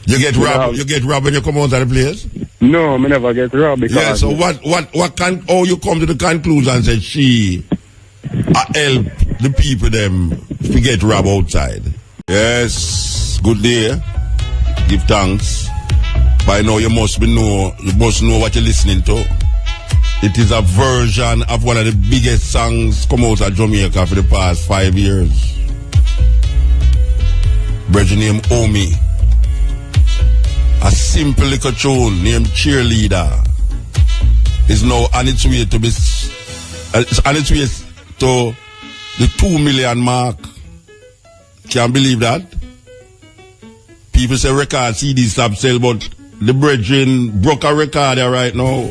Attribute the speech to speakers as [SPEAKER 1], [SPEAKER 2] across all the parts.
[SPEAKER 1] You get robbed. You get robbed when you come out of the place.
[SPEAKER 2] No, me never get robbed.
[SPEAKER 1] Yeah. So what can? Oh, you come to the conclusion and say she help the people them to get robbed outside. Yes. Good day. Give thanks. By now you must know what you're listening to. It is a version of one of the biggest songs come out of Jamaica for the past 5 years. Bridge named Omi. A simple little tune named Cheerleader is now on its way to be on its way to the 2 million mark. Can't believe that. People say record CD stop sell, but the brethren broke a record there right now.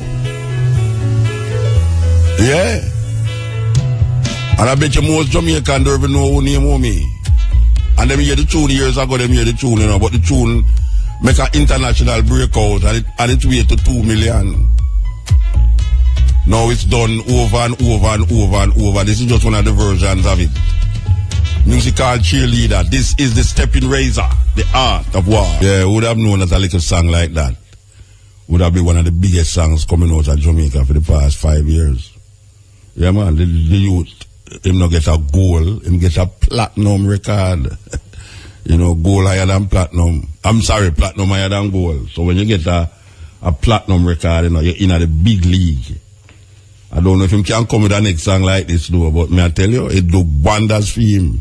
[SPEAKER 1] Yeah. And I bet you most Jamaican don't even know who name Omi. And them hear the tune years ago, them hear the tune, you know, but the tune make an international breakout and it's way to 2 million. Now it's done over and over and over and over. This is just one of the versions of it. Musical Cheerleader. This is the stepping razor, the art of war. Yeah, would have known that a little song like that would have been one of the biggest songs coming out of Jamaica for the past 5 years. Yeah, man, the youth, him not get a gold, him get a platinum record. You know, gold higher than platinum. I'm sorry, platinum higher than gold. So when you get a platinum record, you know, you're in the big league. I don't know if him can come with a next song like this, though, but may I tell you, it do wonders for him.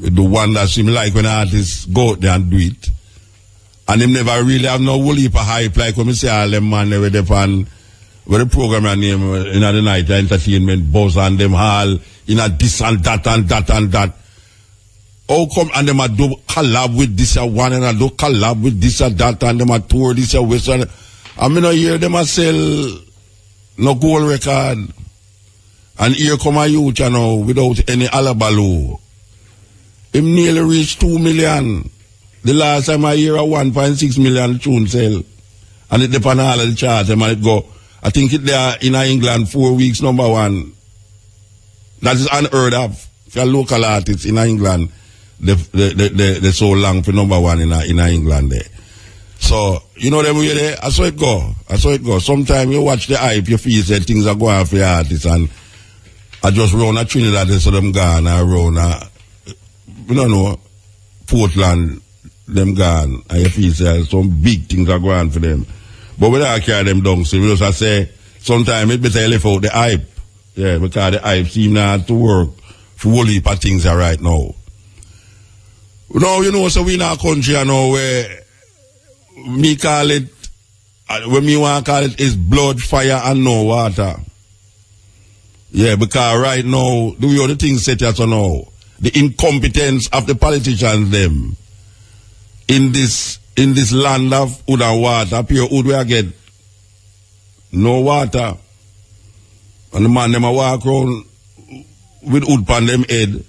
[SPEAKER 1] It do wonders for him, like when artists go out there and do it. And him never really have no whole heap of hype, like when we say all them man, they were there on, what the program name, in the night, the entertainment, buzz and them all, in a this and that and that and that. How come and them a do collab with this or one and a do collab with this or that and them a tour this or west and I mean I hear them a sell no gold record. And here come a youth, you know, without any alabalu. Him nearly reached 2 million. The last time I hear a 1.6 million tune sell. And it depends on all of the charts. And it go, I think it there in England 4 weeks #1. That is unheard of. For a local artist in England, they so long for #1 in England there. So, you know them way there? I saw it go. Sometimes you watch the hype, you feel that things are going for your artists and I just round a Trinidad, they saw them gone, I round you don't know, Portland, them gone, and you feel that some big things are going for them. But we don't carry them down, so we just say, sometimes it better lift out the hype. Yeah, because the hype seems not to work for a whole heap of things are right now. Now, you know, so we in our country, you know, where me call it, when me want to call it, is blood, fire, and no water. Yeah, because right now, the way the things set here so now, the incompetence of the politicians, them, in this land of wood and water, pure wood we get no water. And the man, them a walk around with wood pan them head.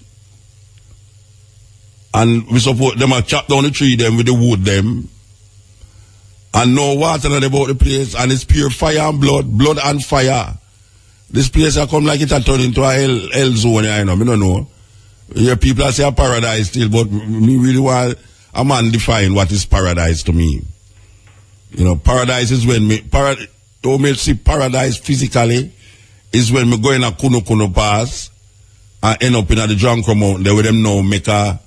[SPEAKER 1] And we support them a chop down the tree them with the wood them. And no water not about the place. And it's pure fire and blood and fire. This place a come like it a turn into a hell zone, you know. I don't know. Here people say a paradise still, but me really want a man define what is paradise to me. You know, paradise is when me see paradise physically is when me go in a Kuno pass and end up in the Jonker Mountain there with them now make a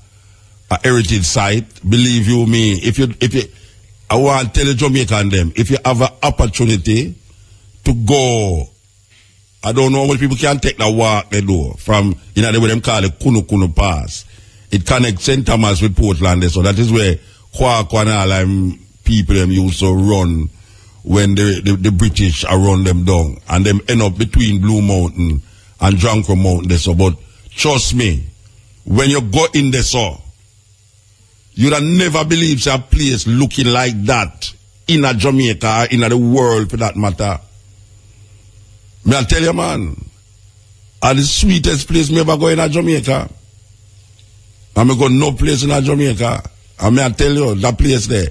[SPEAKER 1] heritage site. Believe you me, if you I want to tell the Jamaican them, if you have an opportunity to go, I don't know how many people can take the walk they do from, you know, what them call it Kuno Pass. It connects St. Thomas with Portland there, so that is where Kwakwa and all them people them used to run when the British are run them down. And them end up between Blue Mountain and Jonker Mountain there, so, but trust me, when you go in there, so, you'd have never believed a place looking like that in a Jamaica, in the world for that matter. May I tell you, man, the sweetest place me ever go in a Jamaica. And me go no place in a Jamaica. And may I tell you, that place there.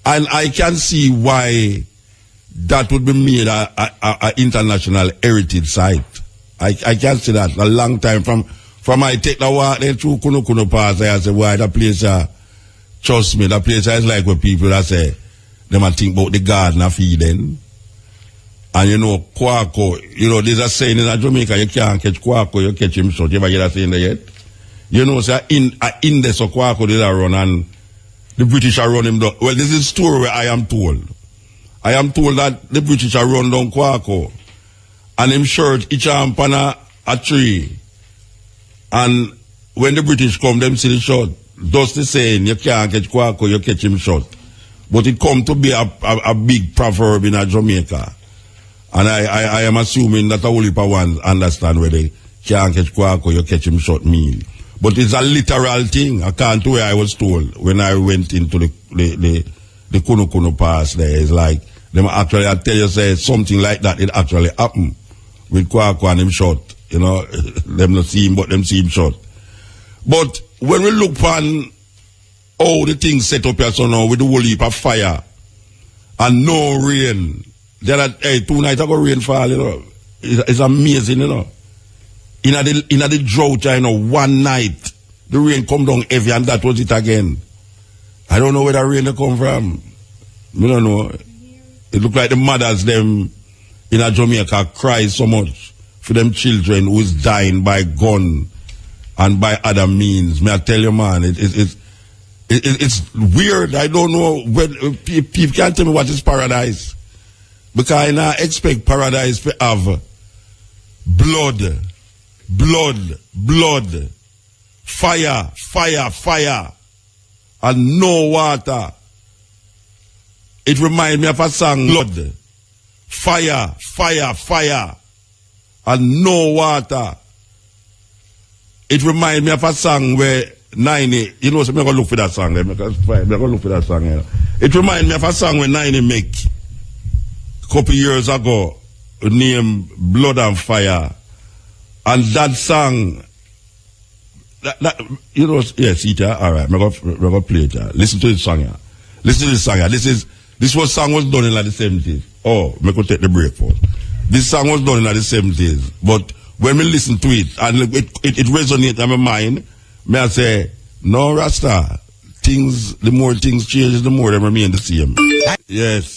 [SPEAKER 1] And I can see why that would be made a international heritage site. I can see that a long time from I take the walk there through Kuno Pass, I say, why that place Trust me, that place is like where people that say, them a think about the garden of Eden. And you know, Kwako, you know, there's a saying in Jamaica, you can't catch Kwako, you catch him short. You ever hear that saying there yet? You know, say, in this of Kwako did I run and the British are running down. Well, this is a story where I am told. I am told that the British are run down Kwako and him shirt each arm on a tree. And when the British come, them see the shot. Just the saying, you can't catch Kwako, you catch him short. But it come to be a big proverb in Jamaica. And I am assuming that a whole heap of ones understand where they can't catch Kwako, you catch him short mean. But it's a literal thing. I can't where I was told when I went into the Kuno Pass there. It's like, them actually, I tell you, say something like that, it actually happened with Kwako and him short. You know, them not see him, but them see him short. But when we look on how the things set up here so now with the whole heap of fire and no rain, there are 2 nights ago rain fall, you know. It's amazing, you know. In the drought, you know, one night the rain come down heavy and that was it again. I don't know where the rain come from. I don't know. It look like the mothers them in Jamaica cry so much for them children who is dying by gun and by other means. May I tell you, man, it's weird. I don't know when people can't tell me what is paradise. Because I now expect paradise to have blood, fire, and no water. It reminds me of a song, blood, fire, and no water. It reminds me of a song where 90, you know, so I'm going to look for that song. I'm going to look for that song. You know. It reminds me of a song where 90 make a couple years ago, named Blood and Fire. And that song, that you know, yes, all right, I'm going to play it. Listen to this song here. Listen to this song here. This song was done in like the 70s. Oh, I'm going to take the break for it. This song was done in like the 70s. But when we listen to it, and it resonates in my mind, may I say, no, Rasta, the more things change, the more they remain the same. Yes,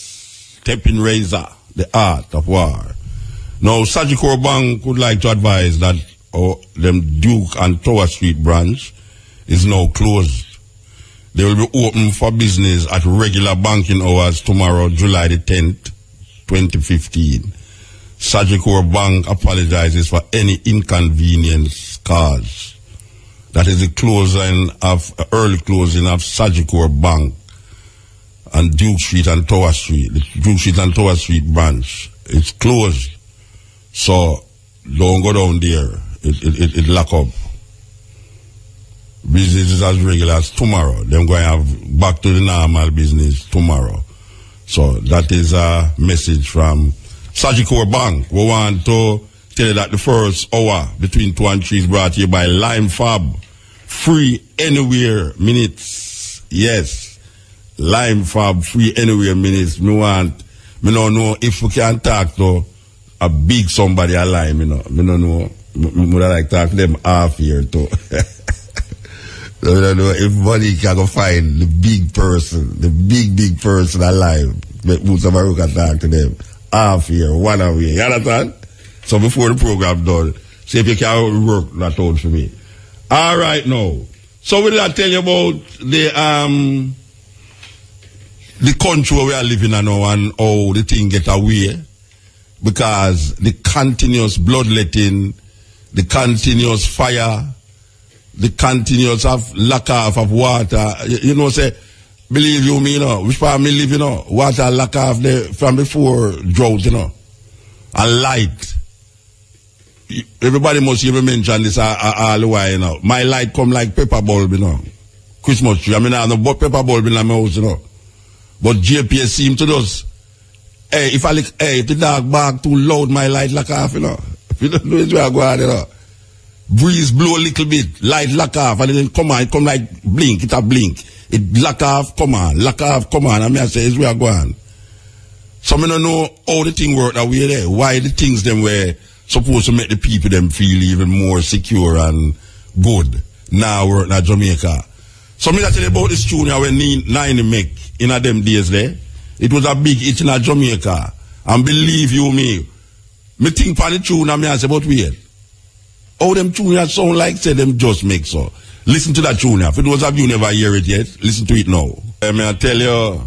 [SPEAKER 1] stepping razor, the art of war. Now, Sajikor Bank would like to advise that them Duke and Tower Street branch is now closed. They will be open for business at regular banking hours tomorrow, July the 10th, 2015. Sajikor Bank apologizes for any inconvenience caused. That is the early closing of Sajikor Bank and Duke Street and Tower Street. The Duke Street and Tower Street branch. It's closed. So don't go down there. It lock up. Business is as regular as tomorrow. They're going to have back to the normal business tomorrow. So that is a message from Sajikor Bank. We want to tell you that the first hour between 2 and 3 is brought to you by Lime Fab. Free anywhere minutes. Yes. Lime Fab, free anywhere minutes. Me don't know if we can talk to a big somebody a Lime, you know. Me don't know. Me would like to talk to them half year too. I don't know if money can go find the big person alive. Make Mutabaruka talk to them half year, 1 hour. You understand? So before the program done, see if you can work that out for me. All right, now. So will I tell you about the country where we are living in now and how the thing get away? Because the continuous bloodletting, the continuous fire, the continuous lack of water, you know, say, believe you me, you know, which part me live, you know, water lack of from before drought, you know, and light. Everybody must even mention this all the while, you know. My light come like pepper bulb, you know. Christmas tree. I mean, I have no pepper bulb in my house, you know. But JPS seem to just, if the dark bark too loud, my light lock off, you know. If you don't know it's where I go on, you know. Breeze blow a little bit, light lock off, and then come like blink, it a blink. It lock off, come on, and I say, it's where I go on. So I don't know how the thing work that way there. Why the things them were supposed to make the people them feel even more secure and good now work in Jamaica. So me that tell you about this tune when Nine make in a them days there. It was a big hit in a Jamaica. And believe you me think for the tune and me I say about weird. All them tune sound like say them just make so. Listen to that tune. If it was have you never hear it yet, listen to it now. I tell you,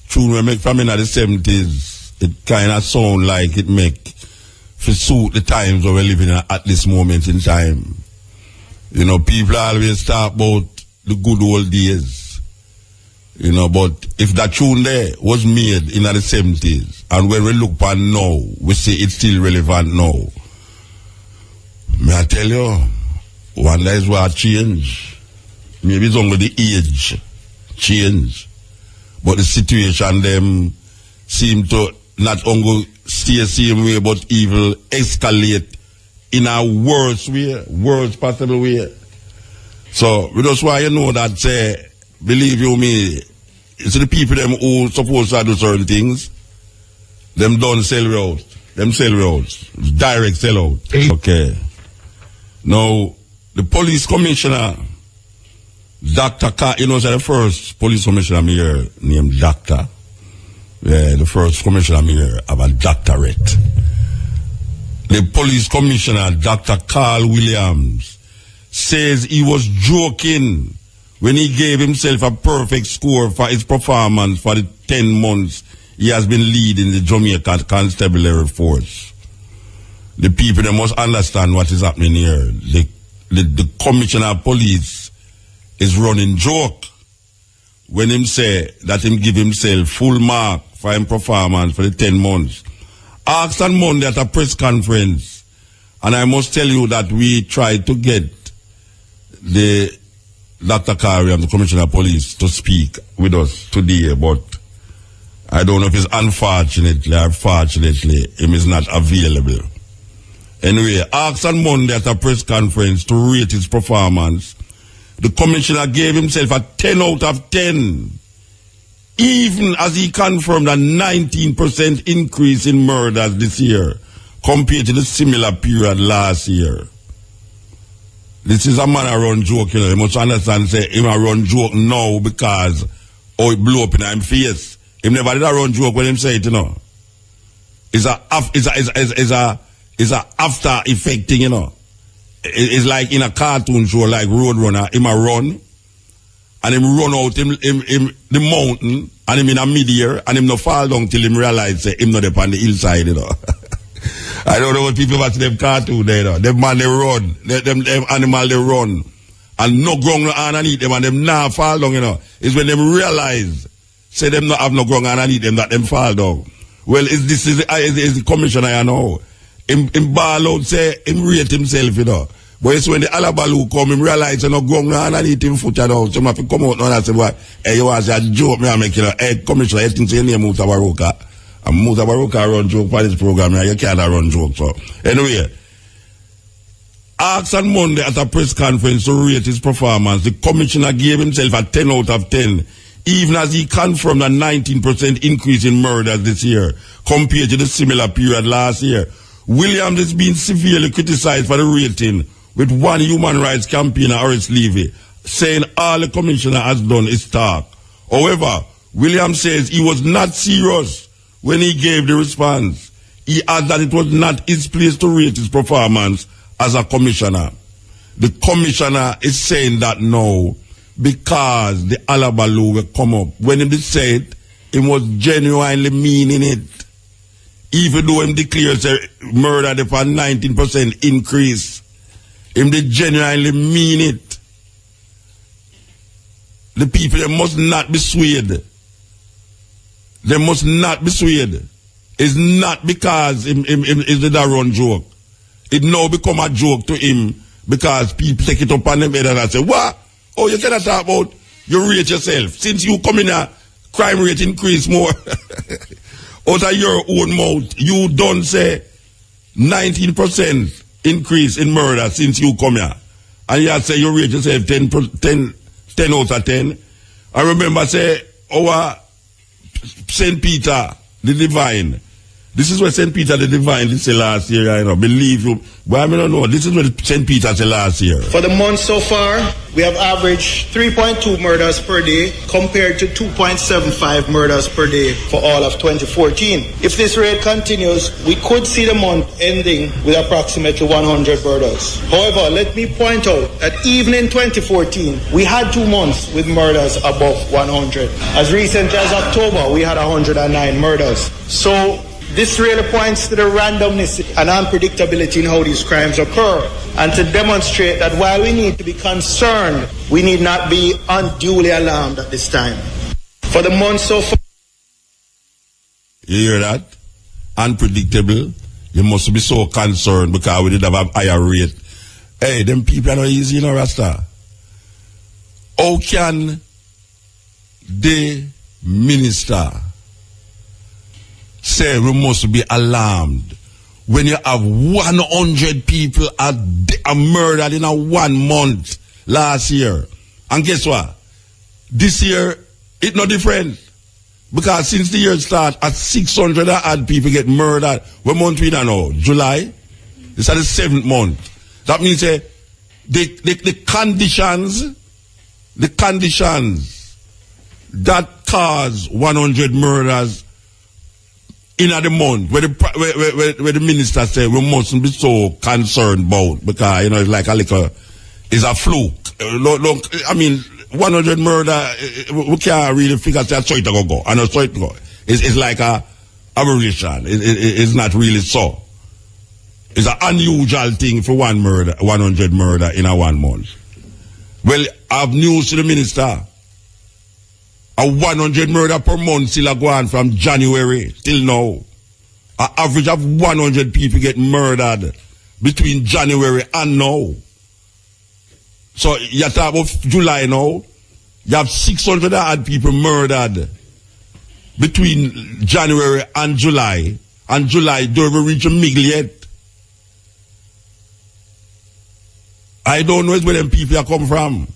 [SPEAKER 1] tune we make from in the 70s, it kind of sound like it make to suit the times that we're living at this moment in time. You know, people always talk about the good old days. You know, but if that tune there was made in the 70s, and when we look back now, we see it's still relevant now. May I tell you, one day is what change. Maybe it's only the age change. But the situation them seem to not only stay the same way, but even escalate in a worst possible way. So, that's why you know that, believe you me, it's the people them who supposed to do certain things, them don't sell out. Them sell out. Direct sell out. Okay. Now, the police commissioner, Dr. you know, the first police commissioner here named Doctor. Yeah, the first commissioner here have a doctorate. The police commissioner, Dr. Carl Williams, says he was joking when he gave himself a perfect score for his performance for the 10 months he has been leading the Jamaica Constabulary Force. The people, they must understand what is happening here. The commissioner of police is running joke when him say that him give himself full mark for his performance for the 10 months. Asked on Monday at a press conference, and I must tell you that we tried to get the Dr. Kari and the Commissioner of Police to speak with us today, but I don't know if it's unfortunately or fortunately him is not available. Anyway, asked on Monday at a press conference to rate his performance, the Commissioner gave himself a 10 out of 10, even as he confirmed a 19% increase in murders this year compared to the similar period last year. This is a man a run joke, you know. You must understand, say, him a run joke now because it blew up in his face. Him never did a run joke when him say it, you know. It's a after effect thing, you know. It's like in a cartoon show like Roadrunner, him a run, and him run out him the mountain, and him in a mid-air, and him no fall down till him realize say him not up on the hillside, you know. I don't know what people watch them cartoon there, you know. Them man they run, them animal they run, and no ground underneath them, and them now fall down, you know. It's when them realize, say them not have no ground underneath them, that them fall down. Well, this is the commissioner, you know. Him ball out, say, him rate himself, you know. But it's when the alabalu come, him realize, you know, going underneath him foot, you know. So, I come out now and say, well, hey, you want to say a joke, me I make, you know, hey, commissioner, you think your name Mutabaruka. And Mutabaruka run joke for this program, you can't run joke, so. Anyway, asked on Monday at a press conference to rate his performance, the commissioner gave himself a 10 out of 10, even as he confirmed a 19% increase in murders this year compared to the similar period last year. Williams is being severely criticized for the rating, with one human rights campaigner, Horace Levy, saying all the commissioner has done is talk. However, Williams says he was not serious when he gave the response. He adds that it was not his place to rate his performance as a commissioner. The commissioner is saying that now because the alabalu will come up. When he said, he was genuinely meaning it. Even though him declares a murder for 19% increase, him they genuinely mean it. The people, they must not be swayed. They must not be swayed. It's not because him is the run joke. It now become a joke to him because people take it up on them head and say, what? Oh, you cannot talk about you rate yourself. Since you come in here, crime rate increase more. Out of your own mouth, you don't say 19% increase in murder since you come here. And you say you rate yourself 10 out of 10. I remember say our St. Peter, the Divine, This is what St. Peter the Divine did say last year, I know. Believe you. But I don't know. This is what St. Peter said last year.
[SPEAKER 3] For the month so far, we have averaged 3.2 murders per day compared to 2.75 murders per day for all of 2014. If this rate continues, we could see the month ending with approximately 100 murders. However, let me point out that even in 2014, we had 2 months with murders above 100. As recently as October, we had 109 murders. So this really points to the randomness and unpredictability in how these crimes occur, and to demonstrate that while we need to be concerned, we need not be unduly alarmed at this time. For the month so far...
[SPEAKER 1] You hear that? Unpredictable. You must be so concerned because we did have a higher rate. Hey, them people are not easy, you know, Rasta. How can the minister say we must be alarmed when you have 100 people are murdered in a 1 month last year? And guess what? This year, it's no different. Because since the year start, at 600 odd people get murdered. What month we now? July? It's at the 7th month. That means the conditions that cause 100 murders in the month, where the minister said we mustn't be so concerned about, because, you know, it's like it's a fluke. Look, I mean, 100 murder, we can't really figure out how it go. I know so it go. It's like a aberration. It's not really so. It's an unusual thing for 100 murder in a 1 month. Well, I have news to the minister. A 100 murder per month still go on from January till now. An average of 100 people get murdered between January and now. So you talk about July now. You have 600 odd people murdered between January and July. And July don't reach a middle yet. I don't know where them people are come from.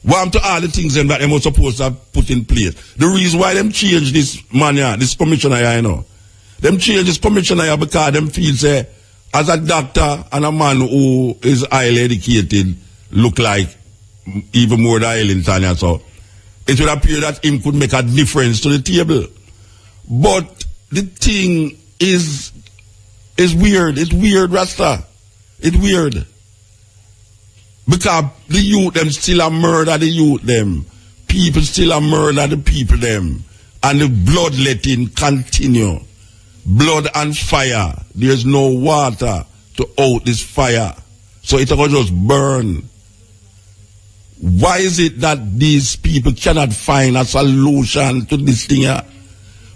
[SPEAKER 1] What to all the things that they were supposed to have put in place. The reason why them change this man here, this commissioner here, you know. Them change this commissioner here because them feel say, as a doctor and a man who is highly educated, look like even more than Ellington, so it would appear that him could make a difference to the table. But the thing is weird. It's weird, Rasta. It's weird. Because the youth them still a murder the youth them. People still a murder the people them. And the bloodletting continue. Blood and fire. There's no water to out this fire. So it will just burn. Why is it that these people cannot find a solution to this thing here?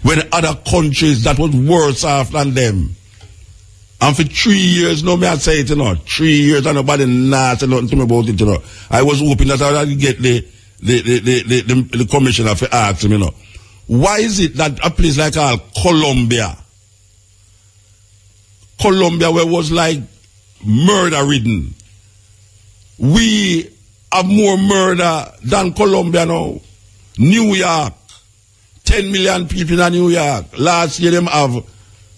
[SPEAKER 1] When other countries that was worse off than them. And for 3 years, no me I say it, you know. 3 years and nobody not say nothing to me about it, you know. I was hoping that I would get the commissioner to ask him, you know. Why is it that a place like Colombia, where it was like murder-ridden, we have more murder than Colombia now? New York, 10 million people in New York. Last year, them have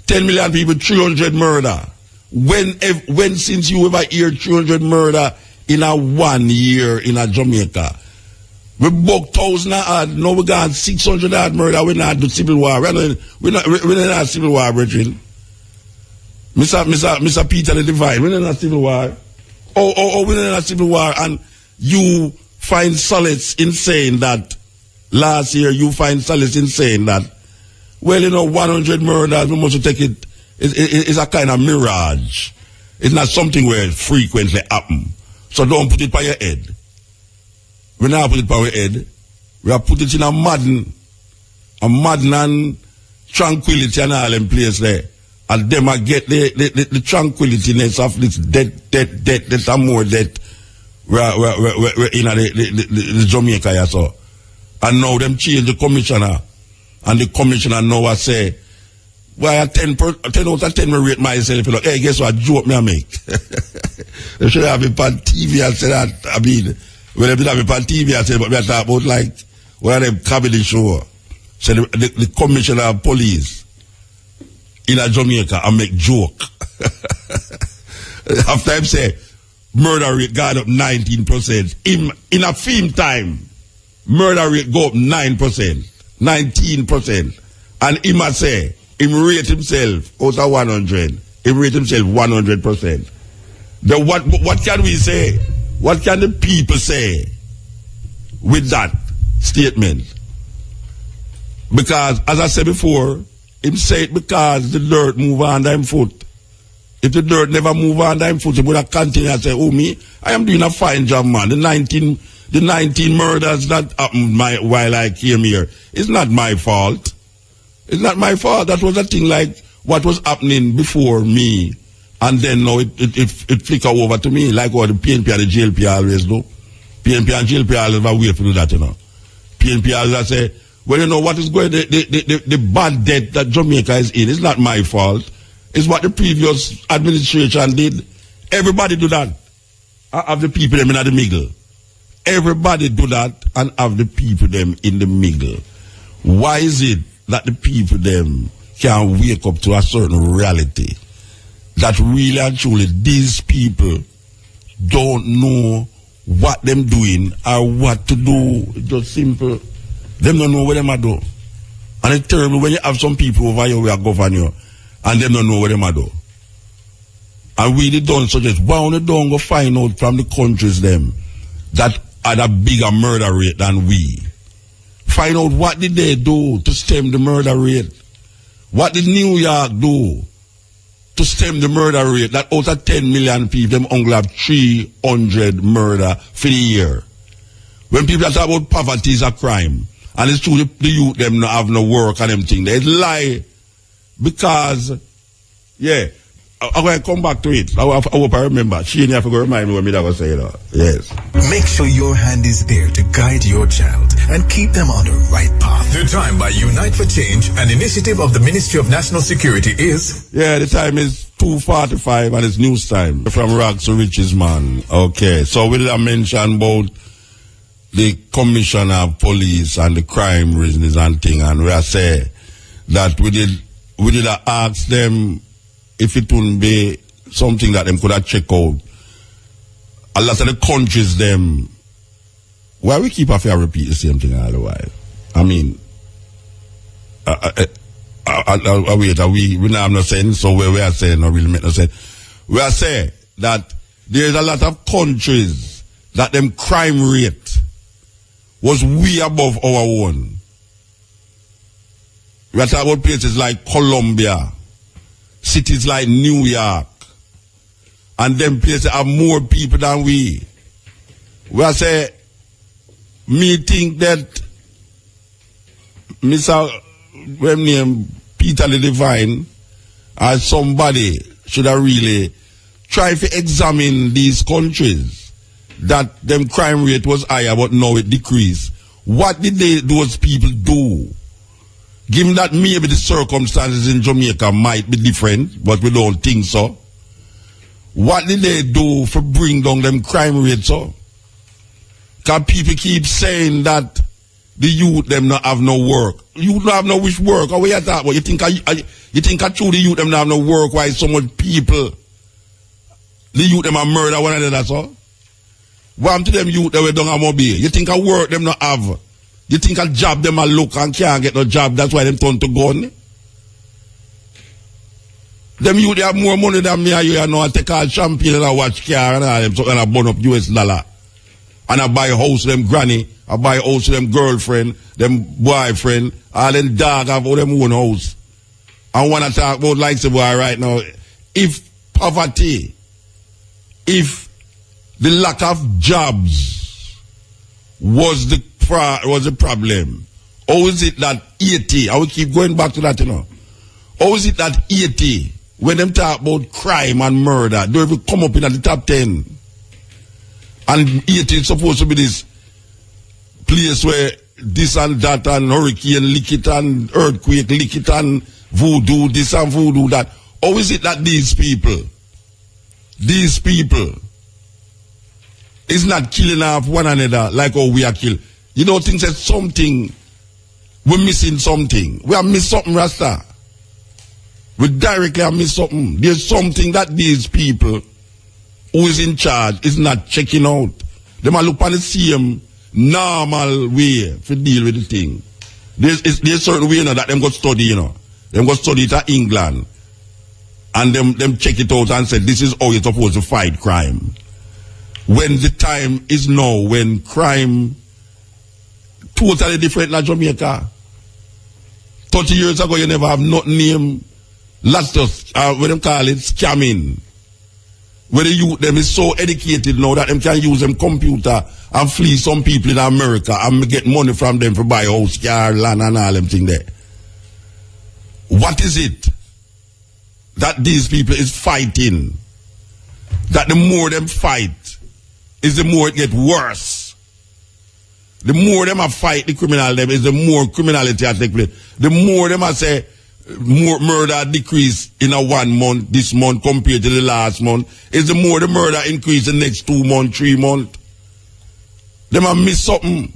[SPEAKER 1] 10 million people, 300 murder. When since you ever hear 300 murder in a 1 year in a Jamaica? We book 1,000 odd, now we got 600 odd murder, we not do civil war. We're not civil war, brethren. Mr. Peter the Divine, we're not civil war. We're not civil war, and you find solace in saying that last year, you find solace in saying that, well, you know, 100 murders, we must take it. It's a kind of mirage. It's not something where it frequently happens. So don't put it by your head. We not put it by your head. We have put it in a madden and tranquility and all in place there. And them I get the tranquilityness of this death and more death. We're in the Jamaica here, so. And now them change the commissioner. And the commissioner now I say, well, 10 out of 10 me rate myself. Like, hey, guess what? Joke me I make. They should have it on TV and say that. I mean, when they have it on TV and say, but we are talking about like, one of them comedy show. So the commissioner of police in a Jamaica and make joke. After him say, murder rate got up 19%. In a film time, murder rate go up 9%, 19%. And him a say, him rate himself out of 100. Him rate himself 100%. What can we say? What can the people say with that statement? Because, as I said before, him say it because the dirt move under him foot. If the dirt never move under him foot, he would have continued and say, oh, me, I am doing a fine job, man. The 19 murders that happened while I came here, it's not my fault. It's not my fault. That was a thing like what was happening before me. And then now it flicker over to me, like what the PNP and the JLP always do. PNP and JLP always wait to do that, you know. PNP always say, well, you know what is going, the bad debt that Jamaica is in, it's not my fault. It's what the previous administration did. Everybody do that. I have the people them in the middle. Everybody do that and have the people them in the middle. Why is it that the people them can wake up to a certain reality? That really and truly these people don't know what them doing or what to do. It's just simple. Them don't know what them are do. And it's terrible when you have some people over here who are governing you and them don't know what them are do. And we don't suggest, why don't they go find out from the countries them that had a bigger murder rate than we? Find out what did they do to stem the murder rate? What did New York do to stem the murder rate that out of 10 million people, them only have 300 murder for the year? When people talk about poverty is a crime, and it's true the youth them not have no work and them things, they lie because, yeah, I'm going to come back to it. I hope I remember. She have to go remind me what I was saying. Yes.
[SPEAKER 4] Make sure your hand is there to guide your child and keep them on the right path.
[SPEAKER 5] The time by Unite for Change, an initiative of the Ministry of National Security is...
[SPEAKER 1] Yeah, the time is 2:45 and it's news time. From rags to riches, man. Okay, so we did a mention about the commissioner of police and the crime reasons and thing, and we are say that we did ask them if it wouldn't be something that them could have checked out. A lot of the countries them, why we keep after repeat the same thing all the while? I mean, we now have no sense, so we are saying no really make no sense. We are saying that there's a lot of countries that them crime rate was way above our own. We are talking about places like Colombia, cities like New York, and them places have more people than we. We are saying, me think that Mr. Peter the Divine or somebody should have really tried to examine these countries that them crime rate was higher but now it decreased. What did those people do? Given that maybe the circumstances in Jamaica might be different, but we don't think so. What did they do for bring down them crime rates so? Because people keep saying that the youth them not have no work. You don't have no which work. Or what you talk about? You think I true the youth them not have no work? Why so much people? The youth them are murder one another so? What to them youth that we don't have mobile? You think I work them not have? You think a job them a look and can't get no job, that's why them turn to gun? Them youth they have more money than me and you know, I take all champagne and I watch car and all them so and I burn up US dollar. And I buy a house to them granny, I buy a house to them girlfriend, them boyfriend, all them dog have all them own house. I wanna talk about like the boy right now. If poverty, if the lack of jobs was the problem, how is it that 80, I will keep going back to that, you know. How is it that 80, when them talk about crime and murder, don't even come up in the top 10? And 80 is supposed to be this place where this and that and hurricane lick it and earthquake lick it and voodoo this and voodoo that. How is it that these people is not killing off one another like how we are killed? You don't think that something, we're missing something. We are missing something, Rasta. We directly have missed something. There's something that these people who is in charge is not checking out. They might look on the same normal way to deal with the thing. There's certain way, you know, that them go study, you know. Them go study it at England. And them check it out and say, this is how you're supposed to fight crime. When the time is now, when crime totally different than Jamaica. 30 years ago, you never have nothing named lots of, what them call it, scamming. Where the youth them is so educated now that them can use them computer and flee some people in America and get money from them for buy house, car, land and all them thing there. What is it that these people is fighting? That the more them fight is the more it get worse. The more them a fight the criminal them is the more criminality take place. The more them a say more murder decrease in a 1 month, this month compared to the last month, is the more the murder increase the next 2 months, 3 months. Them a miss something.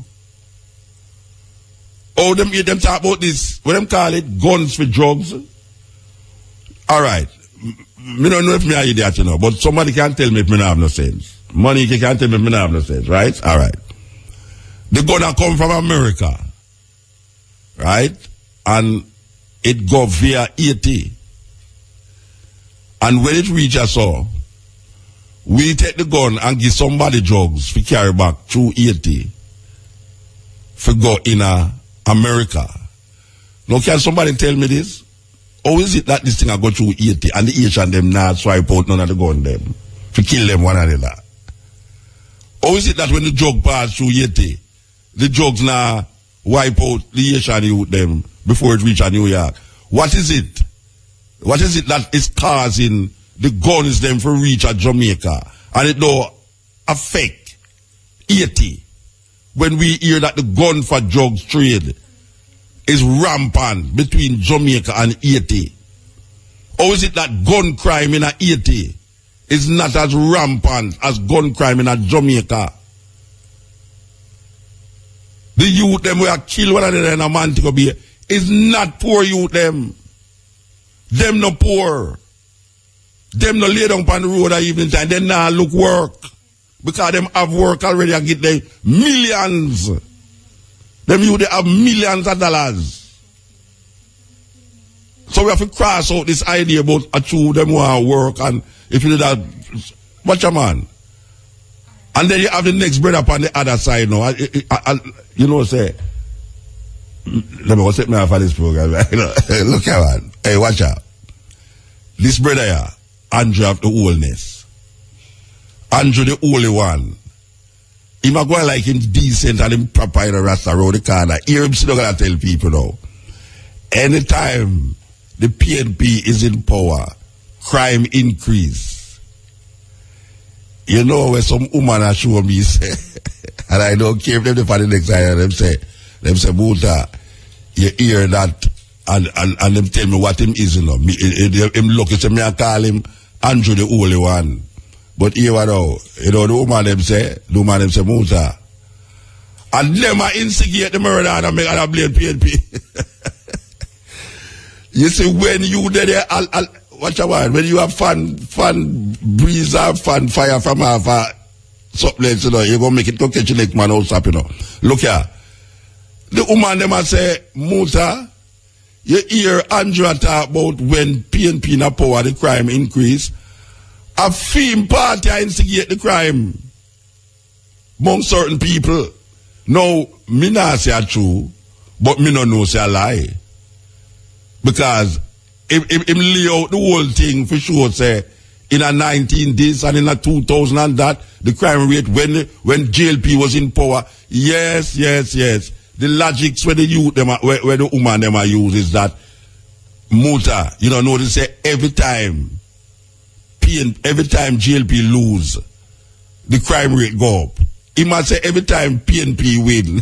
[SPEAKER 1] Oh, them talk about this, what them call it, guns for drugs. Alright. Me don't know if me are idiot, you know, but somebody can tell me if me not have no sense. Money can tell me if me not have no sense, right? Alright. The gun come from America. Right? And it go via Haiti. And when it reach us all, we take the gun and give somebody drugs for carry back through Haiti for go in America. Now can somebody tell me this? How is it that this thing I go through Haiti and the Haitian them not swipe out none of the gun them to kill them one another? How is it that when the drug pass through Haiti, the drugs now wipe out the Haitian youth them before it reach New York? What is it? What is it that is causing the guns them for reach at Jamaica and it don't affect Haiti when we hear that the gun for drugs trade is rampant between Jamaica and Haiti? Or is it that gun crime in Haiti is not as rampant as gun crime in Jamaica? The youth them who are killed one another in a Montego Bay is not poor youth them. Them no poor. Them no lay down on the road at evening time. They not look work. Because them have work already and get them millions. Them youth they have millions of dollars. So we have to cross out this idea about a two them want to work, and if you do that, watch a man. And then you have the next brother up on the other side now. You know, say, let me go set me off for this program. Look at man. Hey, watch out. This brother here, Andrew of the wholeness. Andrew the only one. He might go like him decent and him proper in the rasta around the corner. Here him still gonna tell people now. Anytime the PNP is in power, crime increase. You know where some woman are showing me say, and I don't care if them for the next time, them say, Muta, you hear that, and them tell me what him is, you know. Him look, say me I call him Andrew the only one. But here what now, you know, the woman them say, Muta. And them are instigate the murder and make a blame PNP. You see, when you there, watch out, when you have fun breeze or fun fire from half something, you know, you're going to make it go catch you like man house up, you know. Look here. The woman them a say, Muta, you hear Andrew talk about when PNP in power, the crime increase. A theme party instigate the crime among certain people. Now, me not say a true, but me no know say a lie. Because him lay out the whole thing for sure, say, in a 19 this and in a 2000 and that, the crime rate when JLP was in power, yes. The logics where the youth them where the woman them are use is that Muta, you know, notice say every time JLP lose, the crime rate go up. He must say every time PNP win.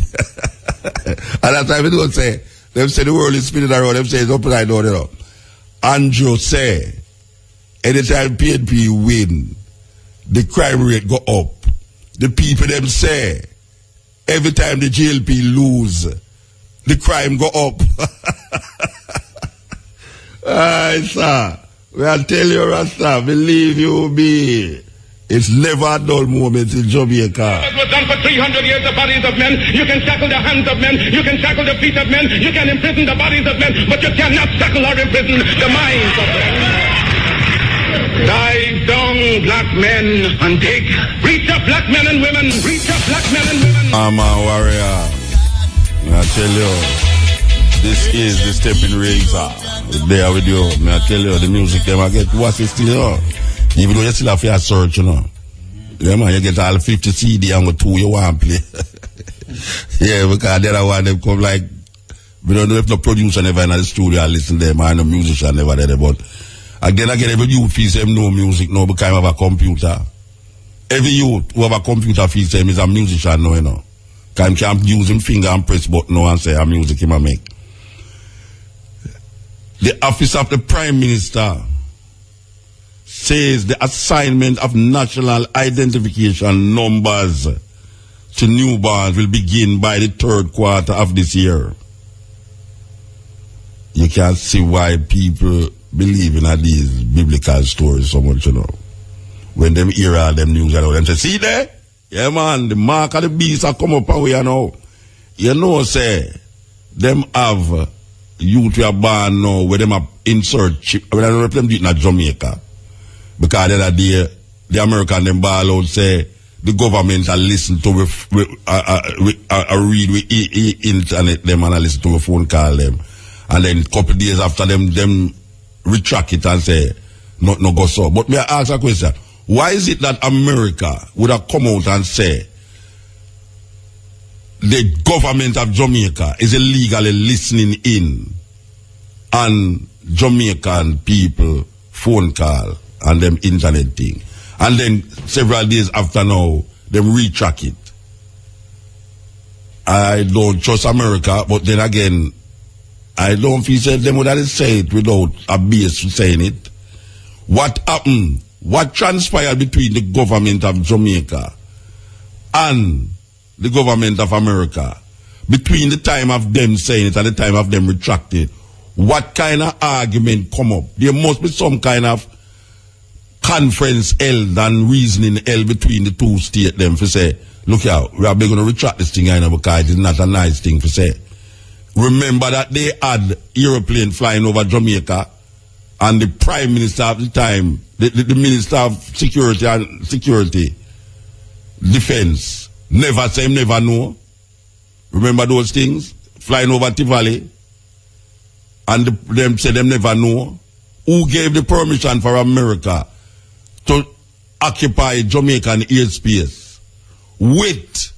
[SPEAKER 1] And that's why we don't say, them say the world is spinning around, them say it's upside down, you know. Andrew say, anytime PNP win, the crime rate go up. The people them say, every time the JLP lose, the crime go up. Aye, sir. Well, I tell you, Rasta, believe you me. It's never a dull moment in Jamaica.
[SPEAKER 6] It was done for 300 years, the bodies of men. You can shackle the hands of men. You can shackle the feet of men. You can imprison the bodies of men. But you cannot shackle or imprison the minds of men. Dive down, black men, and dig. Reach up, black men and women. Reach up, black men and women.
[SPEAKER 1] I'm a warrior. I tell you, this is the Stepping Razor. There with you. I tell you, the music them I get what's it still, you know. Even though you still have to search, you know. Yeah, man, you get all 50 CD and with 2 you want to play. Yeah, because the other one, they come like, we don't know if the producer never in the studio and listen to them, and the musician never there, but again, every youth feels them know music now because of a computer. Every youth who have a computer feels them is a musician now, you know. Because he can't use him finger and press button now and say a music he might make. The office of the Prime Minister says the assignment of national identification numbers to newborns will begin by the 3rd quarter of this year. You can see why people believe in these biblical stories so much, you know. When them hear all them news, you know, them say, see there? Yeah, man, the mark of the beast are come up away, you know. You know, say, them have youth who are born now, where them have insert chip, when I don't know if them do it in Jamaica. Because the other day, the American them ball out say the government are listen to read with internet them and listen to a phone call them, and then a couple of days after them retract it and say no go so. But may I ask a question? Why is it that America would have come out and say the government of Jamaica is illegally listening in on Jamaican people phone call and them internet thing, and then several days after now them retrack it? I don't trust America, but then again I don't feel that them would have say it without a base for saying it. What happened? What transpired between the government of Jamaica and the government of America between the time of them saying it and the time of them retracting? What kind of argument come up? There must be some kind of conference held and reasoning held between the two states them for say, look out, we are going to retract this thing because it's not a nice thing to say. Remember that they had aeroplane flying over Jamaica, and the Prime Minister at the time, the Minister of Security and Defense, never say, never know. Remember those things? Flying over Tivoli, and them said them never know. Who gave the permission for America to occupy Jamaican airspace with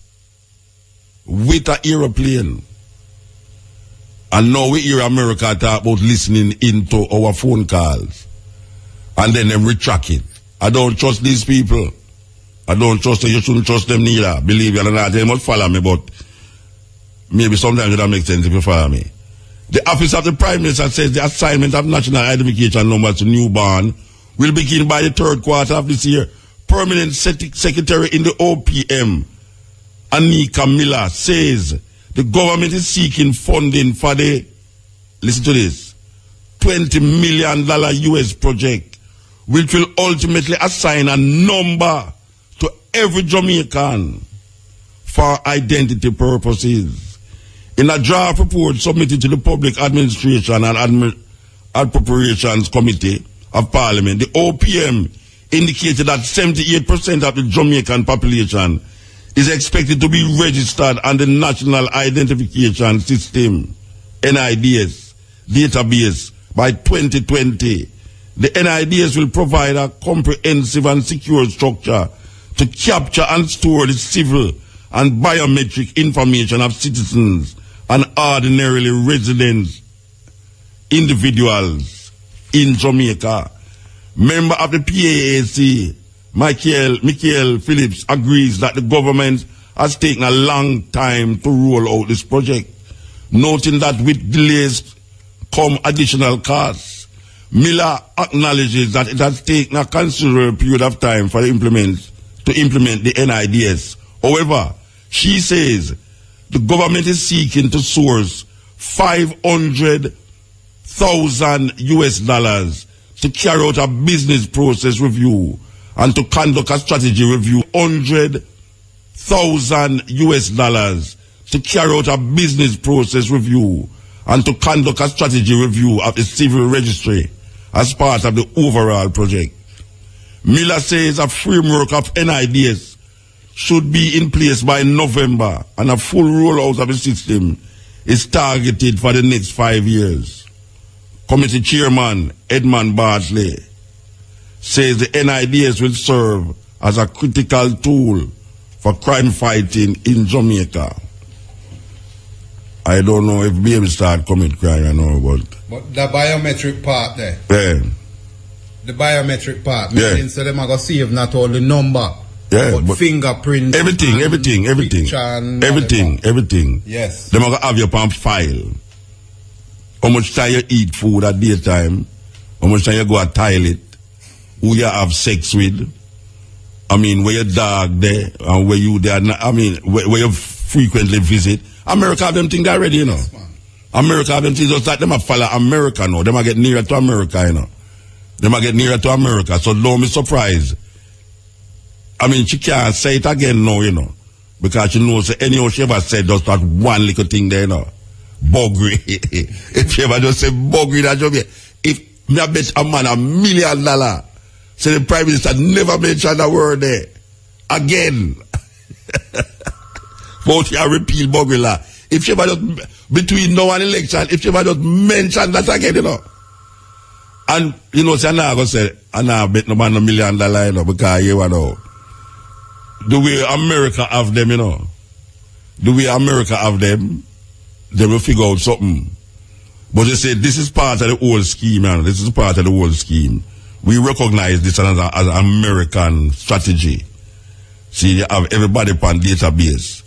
[SPEAKER 1] an aeroplane? And now we hear America talk about listening into our phone calls, and then them retract it. I don't trust these people. I don't trust them. You shouldn't trust them neither. Believe you or not, they must follow me, but maybe sometimes it don't make sense if you follow me. The office of the Prime Minister says the assignment of national identification numbers to newborn will begin by the 3rd quarter of this year. Permanent Secretary in the OPM, Anika Miller, says the government is seeking funding for the, listen to this, $20 million US project, which will ultimately assign a number to every Jamaican for identity purposes. In a draft report submitted to the Public Administration and Appropriations Committee of Parliament, the OPM indicated that 78% of the Jamaican population is expected to be registered on the National Identification System, NIDS, database by 2020. The NIDS will provide a comprehensive and secure structure to capture and store the civil and biometric information of citizens and ordinarily resident individuals in Jamaica. Member of the PAAC, Michael Phillips, agrees that the government has taken a long time to roll out this project, noting that with delays come additional costs. Miller acknowledges that it has taken a considerable period of time to implement the NIDS. However, she says the government is seeking to source 500 $100,000 to carry out a business process review and to conduct a strategy review. $100,000 to carry out a business process review and to conduct a strategy review of the civil registry as part of the overall project. Miller says a framework of NIDS should be in place by November and a full rollout of the system is targeted for the next 5 years. Committee Chairman Edmund Bartley says the NIDS will serve as a critical tool for crime fighting in Jamaica. I don't know if baby start commit crime or no, but
[SPEAKER 7] the biometric part there.
[SPEAKER 1] Yeah.
[SPEAKER 7] The biometric part.
[SPEAKER 1] Yeah.
[SPEAKER 7] Meaning so them are going to save not all the number.
[SPEAKER 1] Yeah,
[SPEAKER 7] but fingerprint.
[SPEAKER 1] Everything.
[SPEAKER 7] Yes.
[SPEAKER 1] Them are going to have your on file. How much time you eat food at daytime, how much time you go to toilet, who you have sex with, I mean, where your dog there, and where you there, I mean, where you frequently visit. America have them things already, you know.
[SPEAKER 7] Yes, man.
[SPEAKER 1] America have them things, just like them a follow America now. Them a get nearer to America, you know. Them a get nearer to America, so don't be surprised. I mean, she can't say it again now, you know. Because she knows anyhow she ever said just that one little thing there, you know. Buggery. If she ever just say buggery, that job, if me I bet a man $1 million, so the Prime Minister never mentioned a word there. Again. But she repeal buggery law. If she ever just, between now and election, if she ever just mention that again, you know. And, you know, I'm not going to say, I'm not bet no man $1 million, you know, because you know. The way America have them, you know. The way America have them, they will figure out something. But they say this is part of the whole scheme, man. This is part of the whole scheme. We recognize this as an American strategy. See, you have everybody upon database.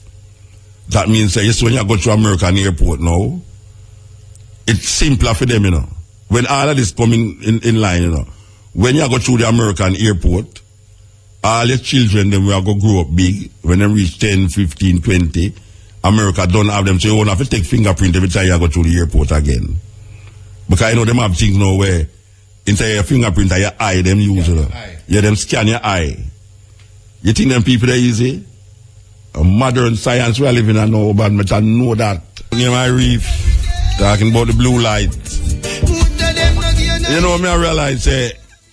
[SPEAKER 1] That means that when you go to American airport now, it's simpler for them, you know. When all of this coming in line, you know. When you go through the American airport, all your children, them will go grow up big. When they reach 10, 15, 20, America don't have them, so you won't have to take fingerprint every time you go through the airport again. Because you know them have things now where instead of your fingerprint or your eye, them use it. Yeah, them scan your eye. You think them people are easy? A modern science we are living in now, but I know that. In my reef, talking about the blue light. You know, me I realize,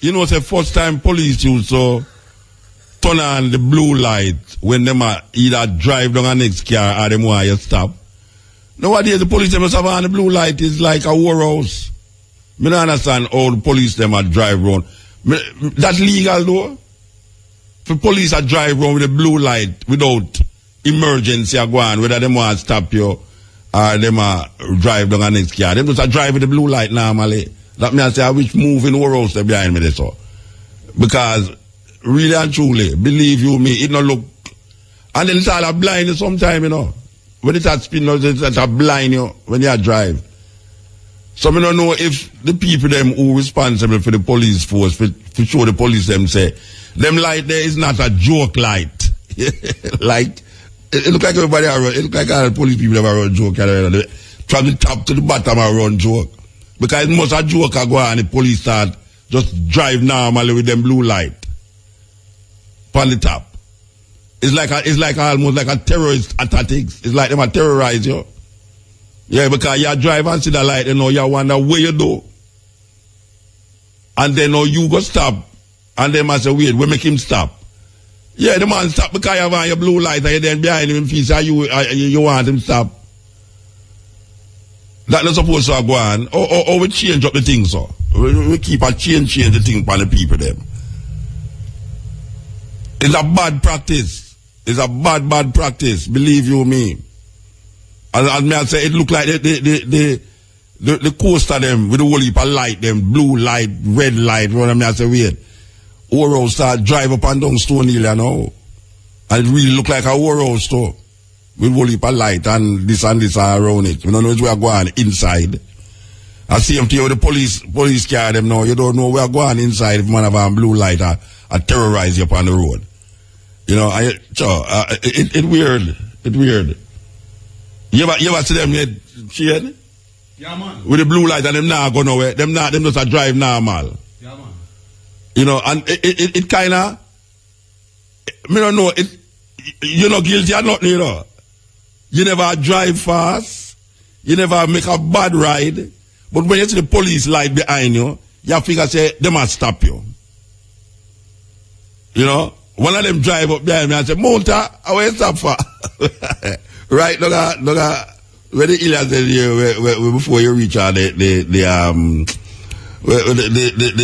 [SPEAKER 1] you know, it's the first time police use so turn on the blue light when them either drive down a next car or them want you stop. Nowadays the police them must have on the blue light is like a war house. Me don't understand how the police them drive around. That's legal though. For police drive around with a blue light without emergency go on, whether them want to stop you or them drive down a next car. Them just drive with the blue light normally. That means I say which move in war house they behind me this so. Because really and truly, believe you me, it not look, and then it's all a blind you sometime, you know. When it's at spin, it's a blind you when you drive. So I don't know if the people them who responsible for the police force, for show the police them say, them light there is not a joke light. Like, it look like everybody around, it look like all the police people ever run joke, from the top to the bottom I run joke. Because it must a joke go on and the police start just drive normally with them blue light. On the top. It's like almost like a terrorist attack. It's like them a terrorize you. Yeah, because you drive and see the light, you know, you wonder where you do. And then you go stop. And then I say, wait, we make him stop. Yeah, the man stop because you have on your blue light and you then behind him and feel you want him stop. That's not supposed to go on. Or we change up the thing, so. We keep a change the thing for the people them. It's a bad practice. It's a bad practice. Believe you me. As me I say, it look like the coaster them with the whole heap of light them, blue light, red light. What I mean I say, wait. Oro start drive up and down Stone Hill, you know. And it really look like a Oro store. With whole heap of light and this are around it. You don't know where going inside. I see them with the police car them now. You don't know where going inside if man have a blue light or terrorize you up on the road. You know, it weird. It weird. You ever see them yet, Shane?
[SPEAKER 7] Yeah, man.
[SPEAKER 1] With the blue light and them not go nowhere. Them just a drive normal.
[SPEAKER 7] Yeah, man.
[SPEAKER 1] You know, and it kinda, me don't know, you're not guilty or nothing, you know. You never drive fast. You never make a bad ride. But when you see the police light behind you, you figure say, they must stop you. You know? One of them drive up behind me and say, Monta, I will stop for. Right, look at, where the Ilias there, before you reach the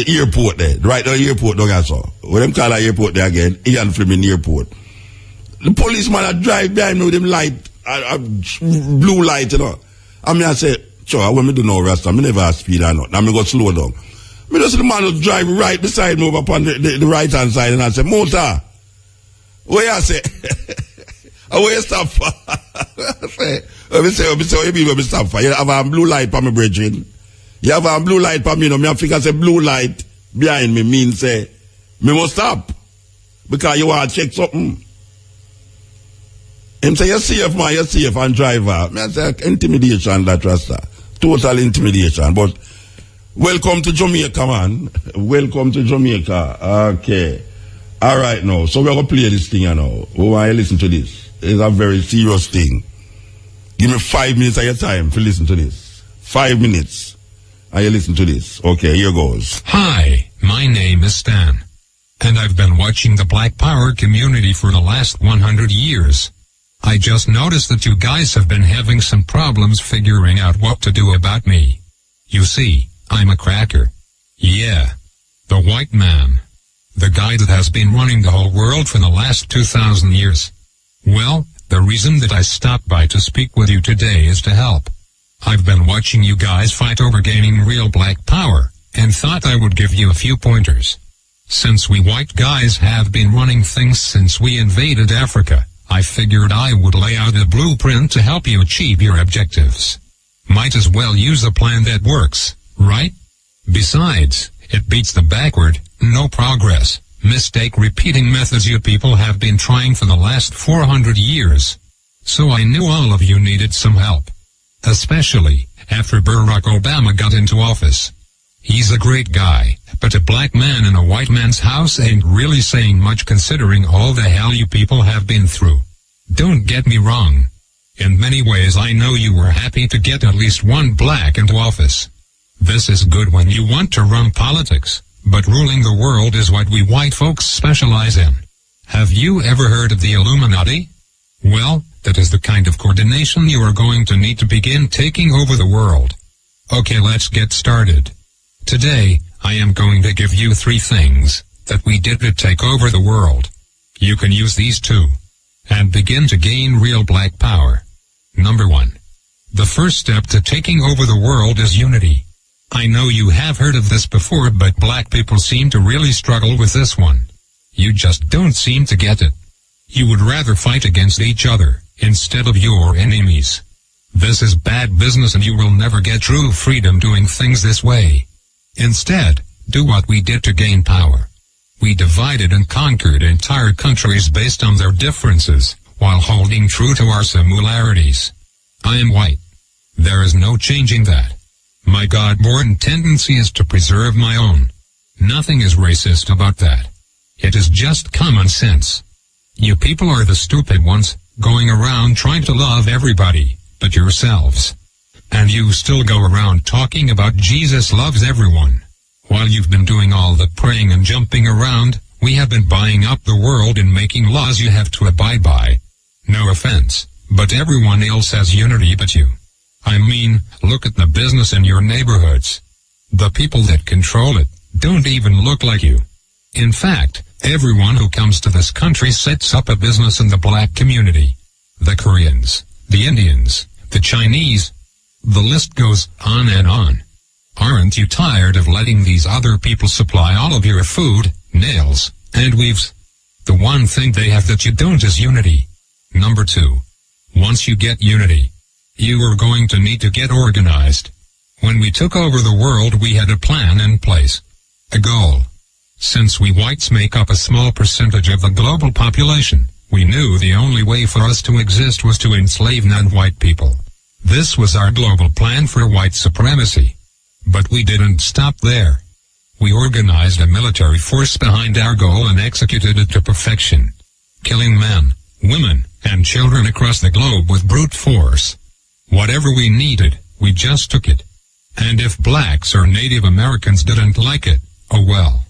[SPEAKER 1] airport there. Right, the airport, don't you so? When them call the airport there again, Ian Fleming Airport. The policeman that drive behind me with them light, blue light, you know. I mean, I say, sure, when me do no rest, I never speed or not. I me go slow down. Me just the man will drive right beside me over upon the right hand side and I say, Motor, where I say, where you stop for? I say, what you mean where you stop for? You have a blue light for me, brethren. You have a blue light for me, you know, me I figure say blue light behind me means say, me must stop. Because you want to check something. Him say, you're safe and driver. Me I say, intimidation, that rasta. Total intimidation. But, welcome to Jamaica, man. Welcome to Jamaica. Okay. All right, now. So we're going to play this thing, you know. We want you to listen to this. It's a very serious thing. Give me 5 minutes of your time to listen to this. 5 minutes. And you listen to this. Okay, here goes.
[SPEAKER 8] Hi, my name is Stan. And I've been watching the Black Power community for the last 100 years. I just noticed that you guys have been having some problems figuring out what to do about me. You see, I'm a cracker. Yeah. The white man. The guy that has been running the whole world for the last 2,000 years. Well, the reason that I stopped by to speak with you today is to help. I've been watching you guys fight over gaining real black power, and thought I would give you a few pointers. Since we white guys have been running things since we invaded Africa, I figured I would lay out a blueprint to help you achieve your objectives. Might as well use a plan that works, right? Besides, it beats the backward, no progress, mistake repeating methods you people have been trying for the last 400 years. So I knew all of you needed some help. Especially, after Barack Obama got into office. He's a great guy, but a black man in a white man's house ain't really saying much considering all the hell you people have been through. Don't get me wrong. In many ways I know you were happy to get at least one black into office. This is good when you want to run politics, but ruling the world is what we white folks specialize in. Have you ever heard of the Illuminati? Well, that is the kind of coordination you are going to need to begin taking over the world. Okay, let's get started. Today, I am going to give you 3 things that we did to take over the world. You can use these too, and begin to gain real black power. Number 1. The first step to taking over the world is unity. I know you have heard of this before, but black people seem to really struggle with this one. You just don't seem to get it. You would rather fight against each other, instead of your enemies. This is bad business and you will never get true freedom doing things this way. Instead, do what we did to gain power. We divided and conquered entire countries based on their differences, while holding true to our similarities. I am white. There is no changing that. My God-born tendency is to preserve my own. Nothing is racist about that. It is just common sense. You people are the stupid ones, going around trying to love everybody, but yourselves. And you still go around talking about Jesus loves everyone. While you've been doing all the praying and jumping around, we have been buying up the world and making laws you have to abide by. No offense, but everyone else has unity but you. I mean, look at the business in your neighborhoods. The people that control it don't even look like you. In fact, everyone who comes to this country sets up a business in the black community. The Koreans, the Indians, the Chinese. The list goes on and on. Aren't you tired of letting these other people supply all of your food, nails, and weaves? The one thing they have that you don't is unity. Number 2. Once you get unity, you are going to need to get organized. When we took over the world we had a plan in place. A goal. Since we whites make up a small percentage of the global population, we knew the only way for us to exist was to enslave non-white people. This was our global plan for white supremacy. But we didn't stop there. We organized a military force behind our goal and executed it to perfection, killing men, women, and children across the globe with brute force. Whatever we needed, we just took it. And if blacks or Native Americans didn't like it, oh well.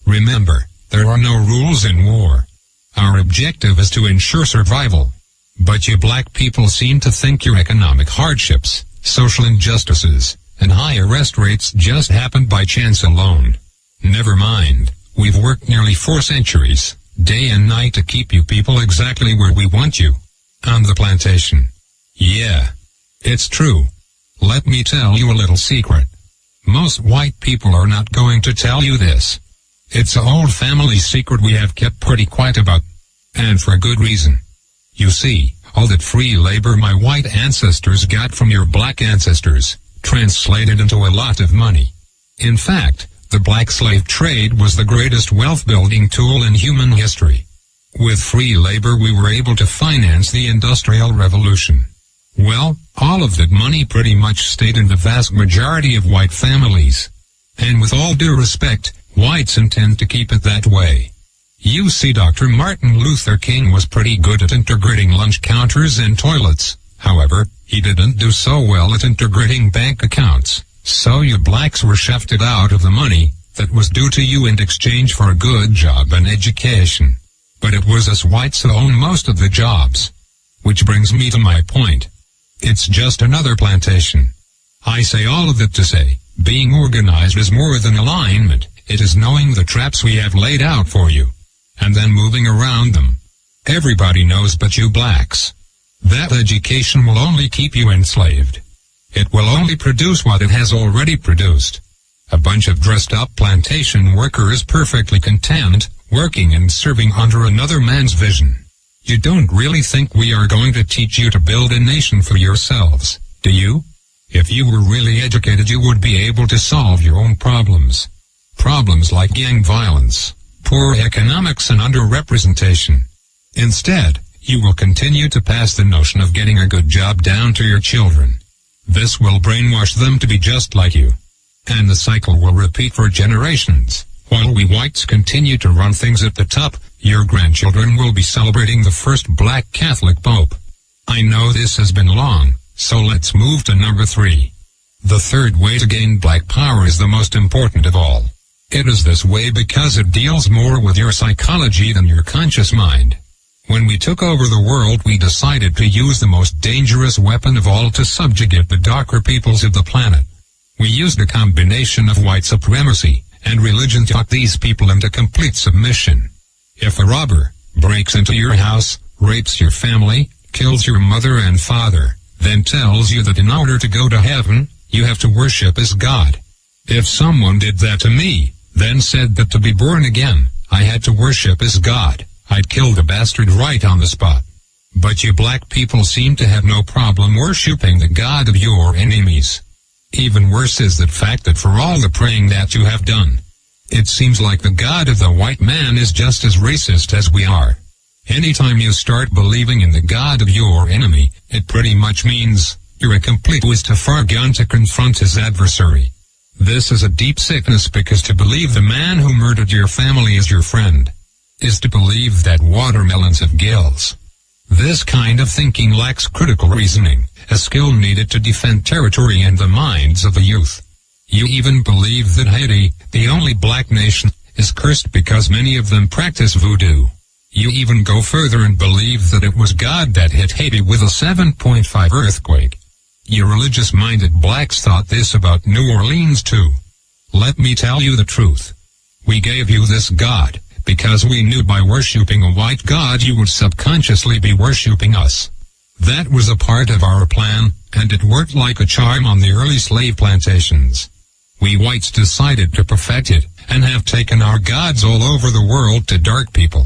[SPEAKER 8] Remember, there are no rules in war. Our objective is to ensure survival. But you black people seem to think your economic hardships, social injustices, and high arrest rates just happened by chance alone. Never mind, we've worked nearly 4 centuries, day and night to keep you people exactly where we want you. On the plantation. Yeah. It's true. Let me tell you a little secret. Most white people are not going to tell you this. It's an old family secret we have kept pretty quiet about. And for good reason. You see, all that free labor my white ancestors got from your black ancestors, translated into a lot of money. In fact, the black slave trade was the greatest wealth-building tool in human history. With free labor we were able to finance the Industrial Revolution. Well, all of that money pretty much stayed in the vast majority of white families. And with all due respect, whites intend to keep it that way. You see, Dr. Martin Luther King was pretty good at integrating lunch counters and toilets. However, he didn't do so well at integrating bank accounts. So you blacks were shafted out of the money that was due to you in exchange for a good job and education. But it was us whites who owned most of the jobs. Which brings me to my point. It's just another plantation. I say all of it to say, being organized is more than alignment. It is knowing the traps we have laid out for you, and then moving around them. Everybody knows but you blacks. That education will only keep you enslaved. It will only produce what it has already produced. A bunch of dressed-up plantation workers perfectly content, working and serving under another man's vision. You don't really think we are going to teach you to build a nation for yourselves, do you? If you were really educated you would be able to solve your own problems. Problems like gang violence, poor economics and underrepresentation. Instead, you will continue to pass the notion of getting a good job down to your children. This will brainwash them to be just like you. And the cycle will repeat for generations. While we whites continue to run things at the top, your grandchildren will be celebrating the first black Catholic Pope. I know this has been long, so let's move to number 3. The third way to gain black power is the most important of all. It is this way because it deals more with your psychology than your conscious mind. When we took over the world we decided to use the most dangerous weapon of all to subjugate the darker peoples of the planet. We used a combination of white supremacy and religion to talk these people into complete submission. If a robber breaks into your house, rapes your family, kills your mother and father, then tells you that in order to go to heaven, you have to worship as God. If someone did that to me, then said that to be born again, I had to worship as God, I'd kill the bastard right on the spot. But you black people seem to have no problem worshipping the God of your enemies. Even worse is the fact that for all the praying that you have done, it seems like the God of the white man is just as racist as we are. Anytime you start believing in the God of your enemy, it pretty much means you're a complete Mustafargan to confront his adversary. This is a deep sickness because to believe the man who murdered your family is your friend is to believe that watermelons have gills. This kind of thinking lacks critical reasoning, a skill needed to defend territory and the minds of the youth. You even believe that Haiti, the only black nation, is cursed because many of them practice voodoo. You even go further and believe that it was God that hit Haiti with a 7.5 earthquake. You religious-minded blacks thought this about New Orleans too. Let me tell you the truth. We gave you this God because we knew by worshipping a white God you would subconsciously be worshipping us. That was a part of our plan, and it worked like a charm on the early slave plantations. We whites decided to perfect it, and have taken our gods all over the world to dark people.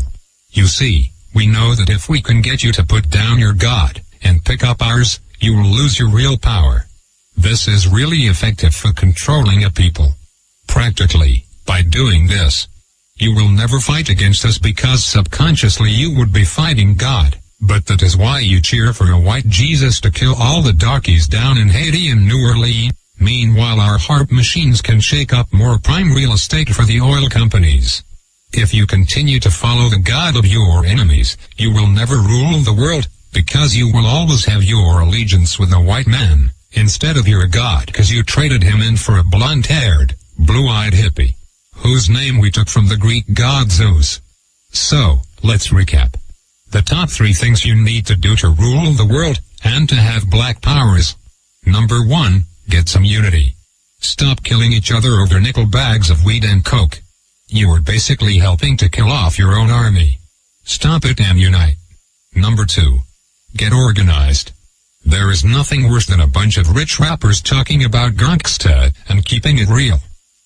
[SPEAKER 8] You see, we know that if we can get you to put down your God, and pick up ours, you will lose your real power. This is really effective for controlling a people. Practically, by doing this, you will never fight against us because subconsciously you would be fighting God. But that is why you cheer for a white Jesus to kill all the darkies down in Haiti and New Orleans. Meanwhile our HARP machines can shake up more prime real estate for the oil companies. If you continue to follow the God of your enemies, you will never rule the world, because you will always have your allegiance with the white man, instead of your God, because you traded him in for a blonde-haired, blue-eyed hippie, whose name we took from the Greek god Zeus. So, let's recap. The top 3 things you need to do to rule the world, and to have black powers. Number 1, get some unity. Stop killing each other over nickel bags of weed and coke. You are basically helping to kill off your own army. Stop it and unite. Number 2, get organized. There is nothing worse than a bunch of rich rappers talking about gangsta and keeping it real,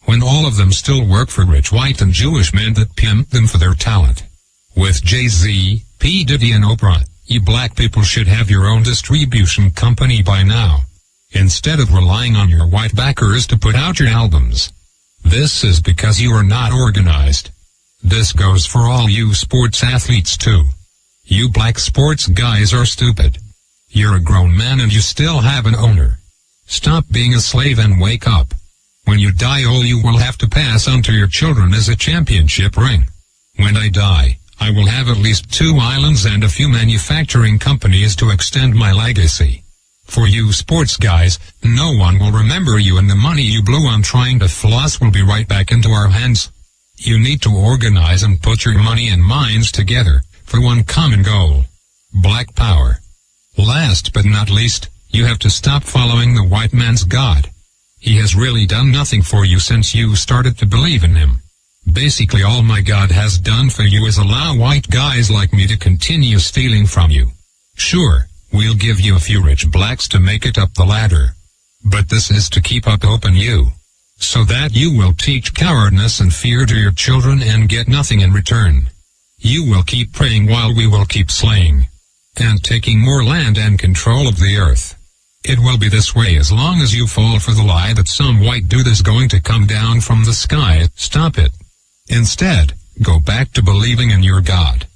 [SPEAKER 8] when all of them still work for rich white and Jewish men that pimp them for their talent. With Jay-Z, P. Diddy and Oprah, you black people should have your own distribution company by now, instead of relying on your white backers to put out your albums. This is because you are not organized. This goes for all you sports athletes too. You black sports guys are stupid. You're a grown man and you still have an owner. Stop being a slave and wake up. When you die, all you will have to pass on to your children is a championship ring. When I die, I will have at least 2 islands and a few manufacturing companies to extend my legacy. For you sports guys, no one will remember you, and the money you blew on trying to floss will be right back into our hands. You need to organize and put your money and minds together for one common goal: black power. Last but not least, you have to stop following the white man's God. He has really done nothing for you since you started to believe in him. Basically all my God has done for you is allow white guys like me to continue stealing from you. Sure, we'll give you a few rich blacks to make it up the ladder. But this is to keep up hope in you, so that you will teach cowardness and fear to your children and get nothing in return. You will keep praying while we will keep slaying, and taking more land and control of the earth. It will be this way as long as you fall for the lie that some white dude is going to come down from the sky. Stop it. Instead, go back to believing in your God.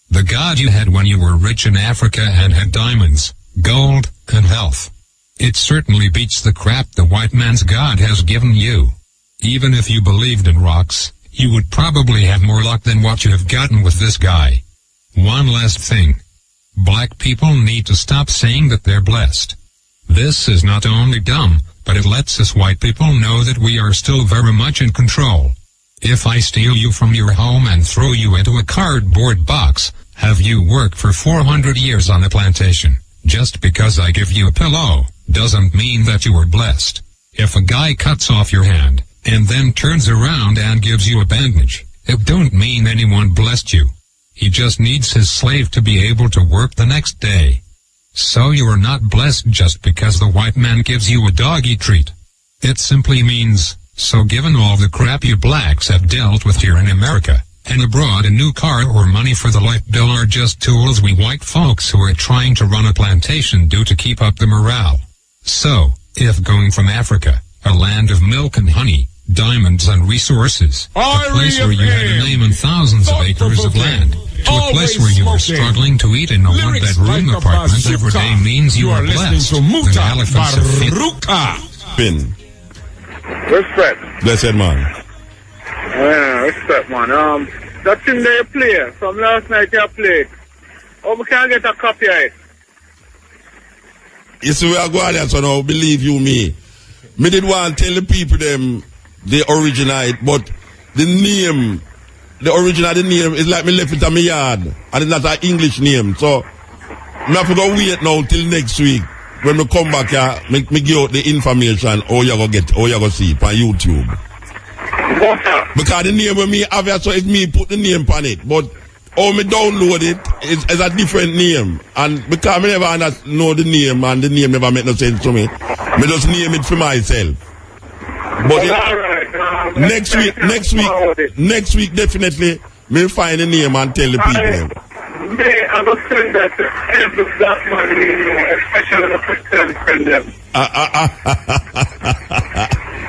[SPEAKER 8] The God you had when you were rich in Africa and had diamonds, gold, and health. It certainly beats the crap the white man's God has given you. Even if you believed in rocks, you would probably have more luck than what you have gotten with this guy. One last thing. Black people need to stop saying that they're blessed. This is not only dumb, but it lets us white people know that we are still very much in control. If I steal you from your home and throw you into a cardboard box, have you work for 400 years on a plantation, just because I give you a pillow, doesn't mean that you are blessed. If a guy cuts off your hand, and then turns around and gives you a bandage, it don't mean anyone blessed you. He just needs his slave to be able to work the next day. So you are not blessed just because the white man gives you a doggy treat. It simply means, so given all the crap you blacks have dealt with here in America, and abroad, a new car or money for the light bill are just tools we white folks who are trying to run a plantation do to keep up the morale. So, if going from Africa, a land of milk and honey, diamonds and resources, a place where you had a name and thousands of acres of land, to a place where you were struggling to eat in a one-bedroom apartment every day means you are blessed. The elephants have fit.
[SPEAKER 1] Pin.
[SPEAKER 2] Respect.
[SPEAKER 1] Blessed man.
[SPEAKER 2] Yeah, respect, man. That thing that you play, from last night you played, we can get a copy of it.
[SPEAKER 1] You see, we are going there, so now believe you me. Me did want to tell the people them they originate, but the name, the name is like me left it in my yard, and it's not an English name. So, me have to go wait now till next week. When we come back here, me give out the information, how you go see it on YouTube. Because the name of me have here, so it's me put the name on it. But how me download it is a different name. And because me never know the name, and the name never make no sense to me, me just name it for myself. But next week definitely, me find the name and tell the people.
[SPEAKER 2] I will send that to every black man, especially the Christian friend them.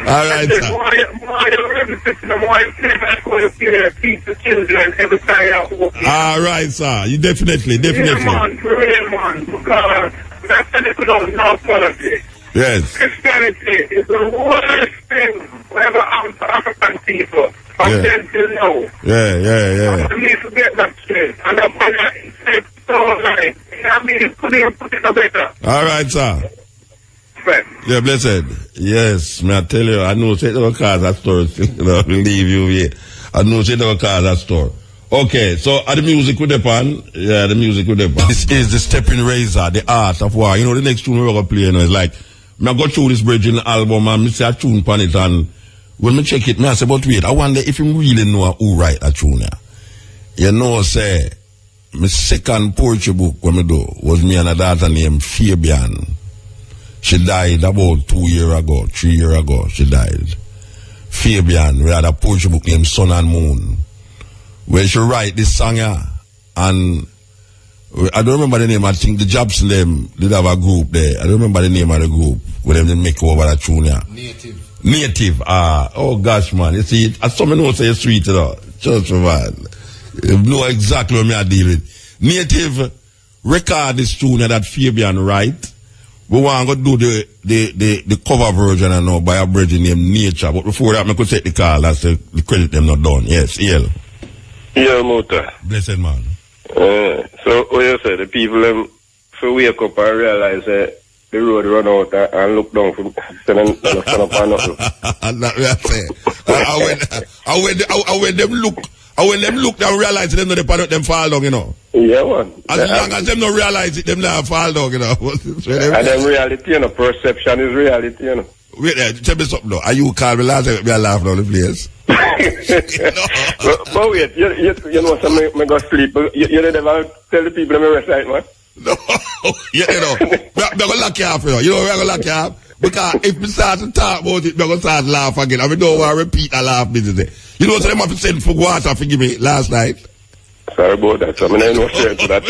[SPEAKER 1] All right, sir.
[SPEAKER 2] More you teach the children every time you walk.
[SPEAKER 1] All right, sir. You definitely.
[SPEAKER 2] Yeah, man, because that's the people don't know politics.
[SPEAKER 1] Yes.
[SPEAKER 2] Christianity is the worst thing ever happened to African people. From then till now.
[SPEAKER 1] Yeah.
[SPEAKER 2] I need to get that straight. And I'm going to say so right. I mean, put it better.
[SPEAKER 1] All right, sir.
[SPEAKER 2] Right.
[SPEAKER 1] Yeah, blessed. Yes, may I tell you, I know say the cars at store. Leave you here. I know say the cars at store. Okay, so the music with the pan. Yeah, the music with the pan. This is the Stepping Razor, the art of war. You know, the next tune we're going to play, you know, is like, I go through this Virgin album and I see a tune pan it, and when I check it, I say, but wait, I wonder if you really know who write a tune here. You know, say, my second poetry book when I do was me and a daughter named Fabian. She died about 3 years ago, she died. Fabian, we had a poetry book named Sun and Moon, where she write this song here, and I don't remember the name. I think the Jobs them did have a group there. I don't remember the name of the group where them did make over that tune here. Native. Oh gosh, man. You see, as someone knows say sweet, you know. Just man. You know exactly what me I deal with. Native record this tune that Fabian write. We want to do the cover version and now by a virgin named Nature. But before that, I could take the call. That's the credit them not done. Yes, EL.
[SPEAKER 9] Yeah, Muta.
[SPEAKER 1] Blessed man.
[SPEAKER 9] So, what you say, the people them, so wake up and realize the road run out and look down from stand up and nothing.
[SPEAKER 1] That's what I say. When them look, they realize them not them fall down, you know.
[SPEAKER 9] Yeah, man.
[SPEAKER 1] As long as them not realize it, them not fall down, you know.
[SPEAKER 9] And then reality, you know, perception is reality, you know.
[SPEAKER 1] Wait there, tell me something though. Are you calm? Last time me laugh down the place.
[SPEAKER 9] But wait, you know, so me go sleep. You never tell the people me recite, man.
[SPEAKER 1] No, you know, we're going to lock you off, you know. You know, we're going to lock you off. Because if we start to talk about it, we're going to start to laugh again. And we don't want to repeat a laugh business. You know, so they have to send for water, forgive me, last night.
[SPEAKER 9] Sorry about that. So I mean, no share to that.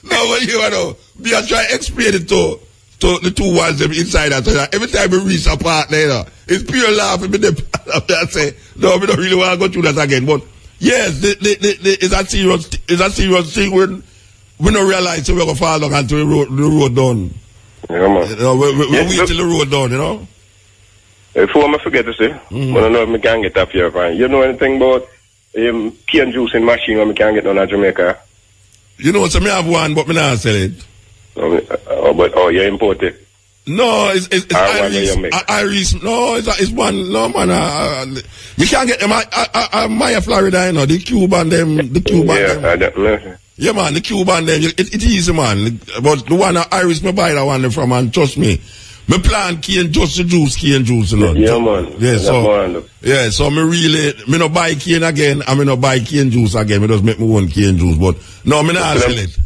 [SPEAKER 1] No, but you know, we are trying to explain it to the two ones inside that. So every time we reach a part there, you know, it's pure laughing. I say, no, we don't really want to go through that again. But yes, it's a serious thing when we don't realize we're going to fall down until the road done.
[SPEAKER 9] Yeah, man.
[SPEAKER 1] You know, we wait till the road done, you know.
[SPEAKER 9] Before I forget to say, I don't know if I can get up here, fine. You know anything about cane juicing machine when I can get down in Jamaica?
[SPEAKER 1] You know, so me have one, but me not sell it.
[SPEAKER 9] Oh, you import it?
[SPEAKER 1] No, it's Irish. No, it's one. No, man. You can't get them. Maya, Florida, you know, the Cuban them. Yeah, man, the Cuban them. It's easy, man. But the one Irish, me buy that one from, and trust me. Me plant cane just to juice cane juice, you know.
[SPEAKER 9] Yeah, man.
[SPEAKER 1] Yeah, so me no buy cane again, and me no buy cane juice again. Me just make my own cane juice, but no, me not sell it.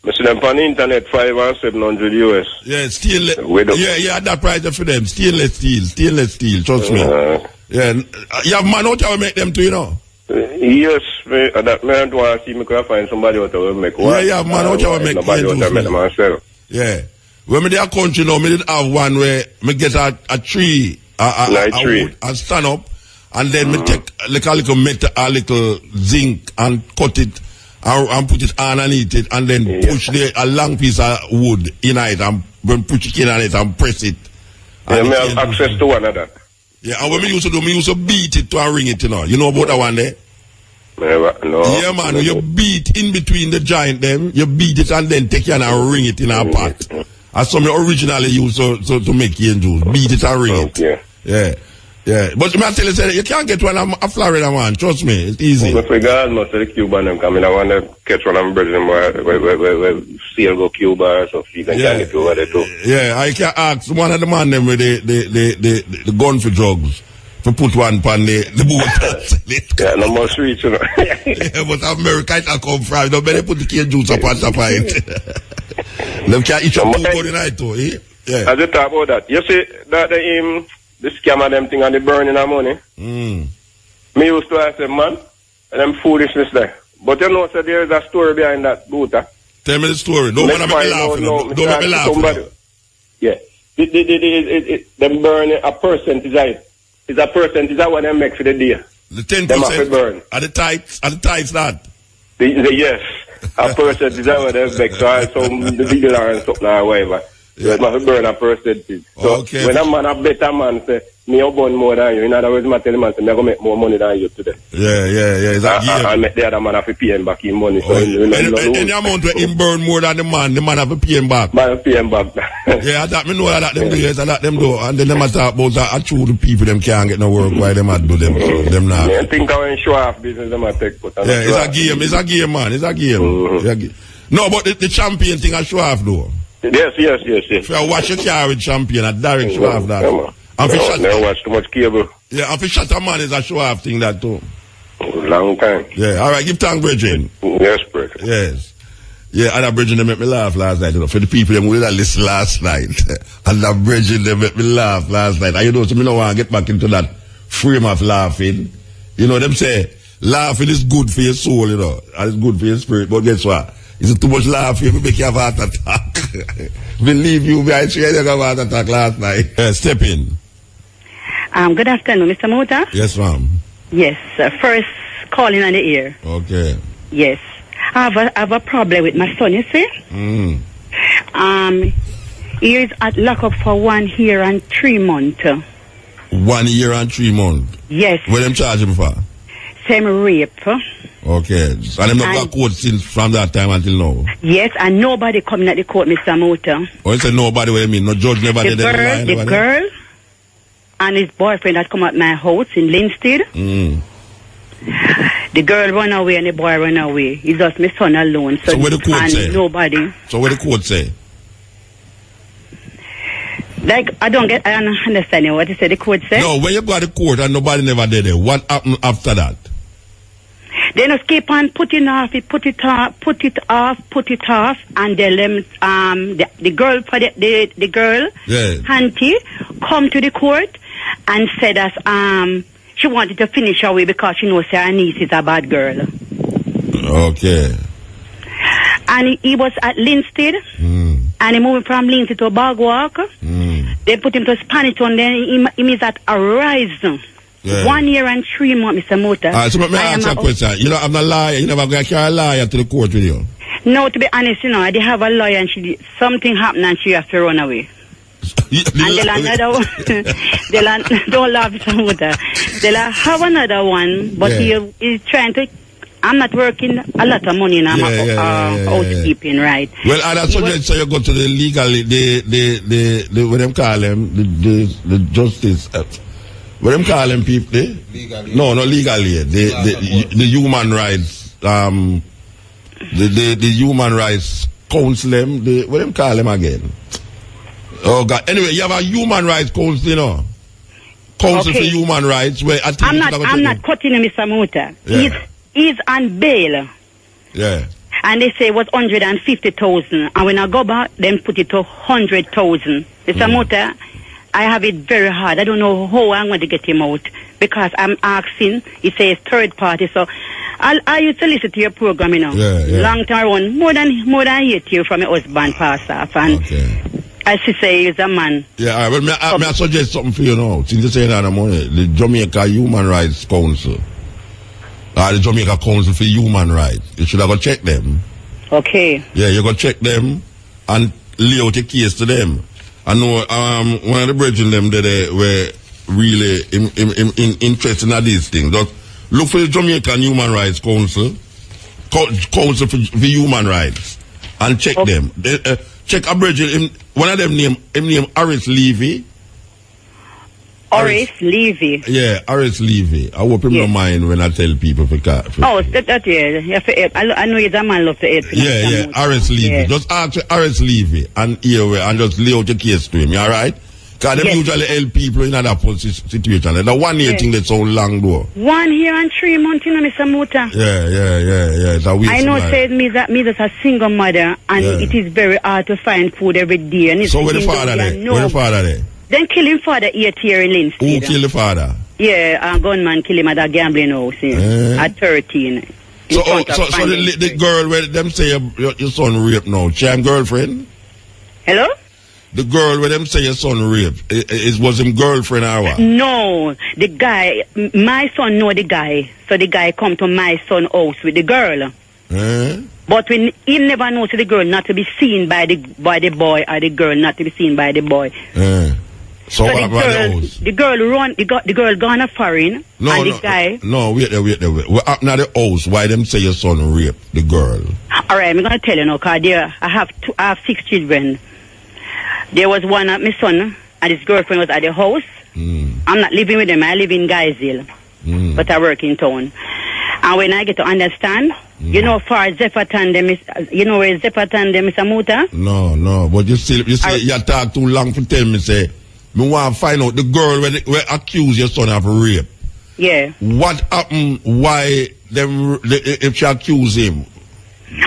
[SPEAKER 9] I see them on the internet, $500 and $700 US.
[SPEAKER 1] Yeah, yeah, that price for them. Stainless steel, trust me. Yeah, you have man out there make them too, you know.
[SPEAKER 9] Yes, that man want to see me could find somebody out there make one.
[SPEAKER 1] Yeah, man out there make
[SPEAKER 9] nobody out there make them myself.
[SPEAKER 1] Yeah. When me there country now, me did have one where me get a tree, a wood, and stand up, and then me take like a little metal, a little zinc, and cut it, and put it underneath it, and then push a long piece of wood in it, and put it in it, and press it.
[SPEAKER 9] Yeah, me have access to one of that.
[SPEAKER 1] Yeah, and what me used to do, me used to beat it to ring it, you know. You know about that one there?
[SPEAKER 9] No.
[SPEAKER 1] Yeah, man, you beat in between the joint them, you beat it, and then take it and ring it in a pot. As some originally used to make cane juice. Beat it and ring it. Yeah. But I tell you, you can't get one a Florida man. Trust me, it's easy.
[SPEAKER 9] But regardless of the Cuban them coming, I want to catch one of them brethren where still go Cuba or so you can get over there too.
[SPEAKER 1] Yeah, I can ask one of the man them with the gun for drugs. To put one on the boat.
[SPEAKER 9] Yeah, no more sweets, you know.
[SPEAKER 1] Yeah, but America it come from. Don't better put the cane juice up on top of it. Them can eat your food for the night too, eh? Yeah.
[SPEAKER 9] As you talk about that, you see that the scam of them thing and the burning of money. Me used to ask them, man, and them foolishness there. But you know, so there is a story behind that boot.
[SPEAKER 1] Tell me the story. Don't want to make me laugh. Don't make me laugh.
[SPEAKER 9] Yeah. them burn a percentage of it. It's a percentage of what they make for the day.
[SPEAKER 1] The 10%?
[SPEAKER 9] Them have to burn.
[SPEAKER 1] Are the tithes that?
[SPEAKER 9] Yes. A percentage of what they make. So I saw the deal and something or whatever. Yeah. They have to burn a percentage. So
[SPEAKER 1] okay.
[SPEAKER 9] When a man, a better man, say, me have burn more than you. In other words, I tell the man, say, me go make more money than you today.
[SPEAKER 1] Yeah. Is that
[SPEAKER 9] I make the other man have to pay him back in money. So
[SPEAKER 1] any amount where him burn more than the man have to pay him back.
[SPEAKER 9] Man pay him back.
[SPEAKER 1] Yeah, that me know that them do. Yes, I let them do. And then them talk about that. I true the people them can't get no work. Why them do them not?
[SPEAKER 9] I think I want to show off business them I take. But
[SPEAKER 1] yeah, it's a game, man. It's a game.
[SPEAKER 9] Mm-hmm.
[SPEAKER 1] No, but the champion thing I show off though.
[SPEAKER 9] Yes.
[SPEAKER 1] If you watch your car with champion, a direct show off that.
[SPEAKER 9] Never watch too much cable.
[SPEAKER 1] Yeah, and for shut a man is a show off thing that too.
[SPEAKER 9] Long time.
[SPEAKER 1] Yeah, all right, give thanks, Bridget.
[SPEAKER 9] Yes, Bridget.
[SPEAKER 1] Yes. Yeah, and that Bridget, they make me laugh last night. You know, for the people who did that list last night. And that Bridget, they make me laugh last night. And you know, so me don't want to get back into that frame of laughing. You know, them say, laughing is good for your soul, you know, and it's good for your spirit. But guess what? It's too much laughing, it make you have a heart attack. Believe you me, I swear you have a heart attack last night. Step in.
[SPEAKER 10] Good afternoon, Mr. Mota.
[SPEAKER 1] Yes, ma'am.
[SPEAKER 10] Yes, first calling on the ear.
[SPEAKER 1] Okay.
[SPEAKER 10] Yes. I have a problem with my son, you see? He is at lockup for 1 year and 3 months.
[SPEAKER 1] 1 year and 3 months?
[SPEAKER 10] Yes.
[SPEAKER 1] What them charge him for?
[SPEAKER 10] Same rape.
[SPEAKER 1] Okay. And them not got court since from that time until now?
[SPEAKER 10] Yes, and nobody coming at the court, Mr. Mota.
[SPEAKER 1] Oh, you say nobody, what you mean? No judge never did that?
[SPEAKER 10] The girl and his boyfriend that come at my house in Linstead. The girl run away and the boy run away. It's just my son alone.
[SPEAKER 1] So what the court say?
[SPEAKER 10] Nobody.
[SPEAKER 1] So what the court say?
[SPEAKER 10] Like, I don't understand what you say the court say.
[SPEAKER 1] No, when you go to the court and nobody never did it, what happened after that?
[SPEAKER 10] They just keep on putting off, put it off, and they the girl for the girl, auntie, come to the court and said that she wanted to finish away because she knows her niece is a bad girl.
[SPEAKER 1] Okay.
[SPEAKER 10] And he was at Linstead, and he moved from Linstead to Bagwalk. They put him to Spanish Town, then he is at Horizon. Yeah. 1 year and 3 months, Mr. Mota.
[SPEAKER 1] So let me ask you a question. You know, I'm not a liar. You never going to carry a liar to the court with you?
[SPEAKER 10] No, to be honest, you know, they have a lawyer and something happened and she has to run away. And they'll another one. Don't laugh, Mr. Mota. They'll have another one, but he's trying to. I'm not working a lot of money now. Housekeeping, right? Well,
[SPEAKER 1] I suggest so you go to the legal, the what them call them, the justice. What them call them people? Legally. No, not legally. The human rights. The human rights council. What them call them again? Oh God. Anyway, you have a human rights council, you know. Council for Human Rights. Where I think
[SPEAKER 10] I'm not cutting him, Mr. Mota.
[SPEAKER 1] Yeah.
[SPEAKER 10] He's on bail.
[SPEAKER 1] Yeah.
[SPEAKER 10] And they say it was 150,000. And when I go back, then put it to 100,000. Mr. Mota, I have it very hard. I don't know how I'm going to get him out because I'm asking. He says third party. So I used to listen to your program, you know. Long time on, more than 8 years from my husband passed off. And as she say, he's a man.
[SPEAKER 1] Yeah, well, may I suggest something for you now? Since you say that, the Jamaica Human Rights Council. The Jamaica Council for Human Rights. You should have go check them.
[SPEAKER 10] Okay.
[SPEAKER 1] Yeah, you go check them and lay out a case to them. I know one of the brethren them that were really interested in these things. Just look for the Jamaican Human Rights Council, Council for Human Rights, and check them. Check a brethren. One of them name Horace Levy.
[SPEAKER 10] Horace Levy.
[SPEAKER 1] Yeah, Horace Levy. I hope him don't mind when I tell people for
[SPEAKER 10] I know he's a man love to eat.
[SPEAKER 1] Yeah, Horace Levy. Yeah. Just ask Horace Levy and just lay out your case to him. You alright? Because them usually help people in other situation. The 1 year thing that's so long though.
[SPEAKER 10] 1 year and 3 months, you know, Mr. Mota.
[SPEAKER 1] Yeah. It's a waste.
[SPEAKER 10] I know said me that a single mother and it is very hard to find food every day. And
[SPEAKER 1] so where the father there? Where the father there?
[SPEAKER 10] Then kill him father 8 years in Linstead.
[SPEAKER 1] Who killed the father?
[SPEAKER 10] Yeah, a gunman kill him at a gambling house at 13.
[SPEAKER 1] So the girl where them say your son raped now, she have girlfriend?
[SPEAKER 10] Hello?
[SPEAKER 1] The girl where them say your son raped, it was him girlfriend or what?
[SPEAKER 10] No, the guy, my son know the guy. So the guy come to my son house with the girl. But when he never knows the girl not to be seen by the boy or the girl not to be seen by the boy.
[SPEAKER 1] So what about the house?
[SPEAKER 10] The girl run, the girl gone a foreign.
[SPEAKER 1] No,
[SPEAKER 10] and
[SPEAKER 1] no,
[SPEAKER 10] the guy.
[SPEAKER 1] no, wait there. What happened at the house? Why them say your son raped the girl?
[SPEAKER 10] All right, I'm gonna tell you now, cause I have 6 children. There was one at my son, and his girlfriend was at the house. I'm not living with them. I live in Guysville, but I work in town. And when I get to understand, you know, far Zephyr Tandem is, you know where Zephyr Tandem is, Amuta?
[SPEAKER 1] No, but you say you talk too long to tell me, say, me want to find out the girl where accuse your son of rape.
[SPEAKER 10] Yeah.
[SPEAKER 1] What happened, why if she accuse him?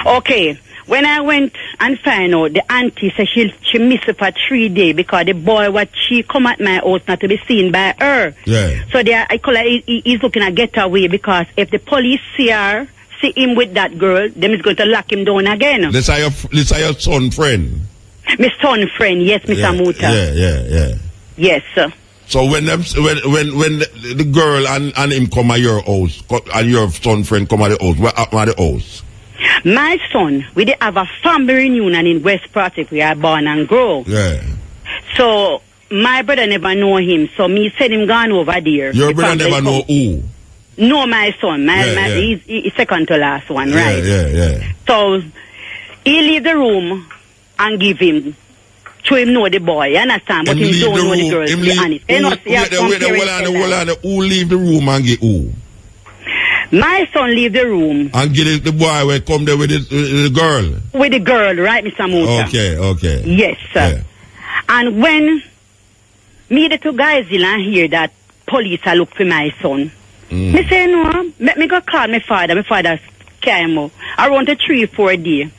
[SPEAKER 10] Okay. When I went and find out, the auntie said she missed it for 3 days because the boy, what she come at my house not to be seen by her.
[SPEAKER 1] Yeah.
[SPEAKER 10] So I call her, he's looking at getaway because if the police see him with that girl, them is going to lock him down again.
[SPEAKER 1] This are your son friend?
[SPEAKER 10] My son friend, yes, Mr. Muta.
[SPEAKER 1] Yeah.
[SPEAKER 10] Yes, sir.
[SPEAKER 1] So when the girl and him come at your house, and your son friend come at the house, what happened at the house?
[SPEAKER 10] My son, we did have a family reunion in West Prospect where I born and grow.
[SPEAKER 1] Yeah.
[SPEAKER 10] So my brother never know him, so me said him gone over there.
[SPEAKER 1] Your brother never know who?
[SPEAKER 10] No, my son. He's second to last one, right?
[SPEAKER 1] Yeah.
[SPEAKER 10] So he leave the room and give him to him know the boy, you understand? But he don't know the girl, to be honest.
[SPEAKER 1] Who leave the room and get who?
[SPEAKER 10] My son leave the room.
[SPEAKER 1] And get the boy where come there with the girl?
[SPEAKER 10] With the girl, right, Mr. Musa?
[SPEAKER 1] Okay.
[SPEAKER 10] Yes, sir. Yeah. And when me the 2 guys and hear that police are look for my son, me say, no, let me go call my father. My father came out around 3-4 days.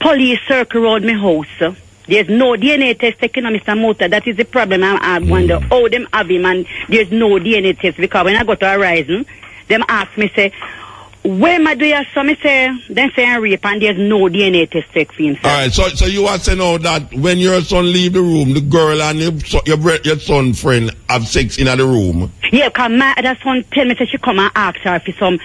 [SPEAKER 10] Police circle around my house. There's no DNA test taken on Mr. Mota. That is the problem. I wonder how them have him and there's no DNA test because when I go to Horizon, them ask me, say, where my do your son? Me say, then say rape and there's no DNA test take for him. Sir.
[SPEAKER 1] Alright, so you are saying now that when your son leave the room, the girl and your son friend have sex in the room?
[SPEAKER 10] Yeah, because my other son tell me, say she come and ask her for some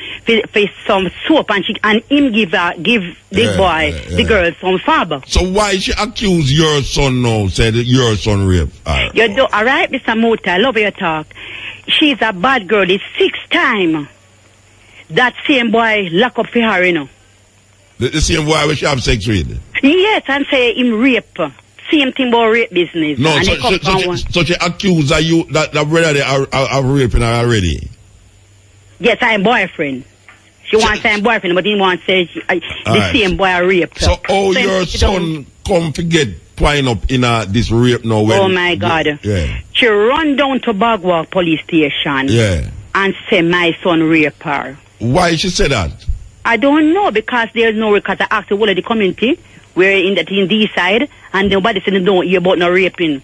[SPEAKER 10] soap and him give the boy, the girl, some fab.
[SPEAKER 1] So why she accuse your son now, said your son raped her?
[SPEAKER 10] You do, alright, Mr. Mota, I love your talk. She's a bad girl. It's 6th time that same boy lock up for her, you know.
[SPEAKER 1] The same boy which she have sex with?
[SPEAKER 10] Yes, and say him rape. Same thing about rape business.
[SPEAKER 1] No, so she accused you that the brother they are raping her already?
[SPEAKER 10] Yes, I'm boyfriend. She wants to say I'm boyfriend, but he wants to say the same boy rape.
[SPEAKER 1] So your son come to get twined up in this rape now?
[SPEAKER 10] Oh my God.
[SPEAKER 1] Yeah.
[SPEAKER 10] She run down to Bagwalk police station and say my son raped her.
[SPEAKER 1] Why she say that?
[SPEAKER 10] I don't know because there's no record. I asked the whole of the community. We're in this side and nobody said they don't hear about no raping.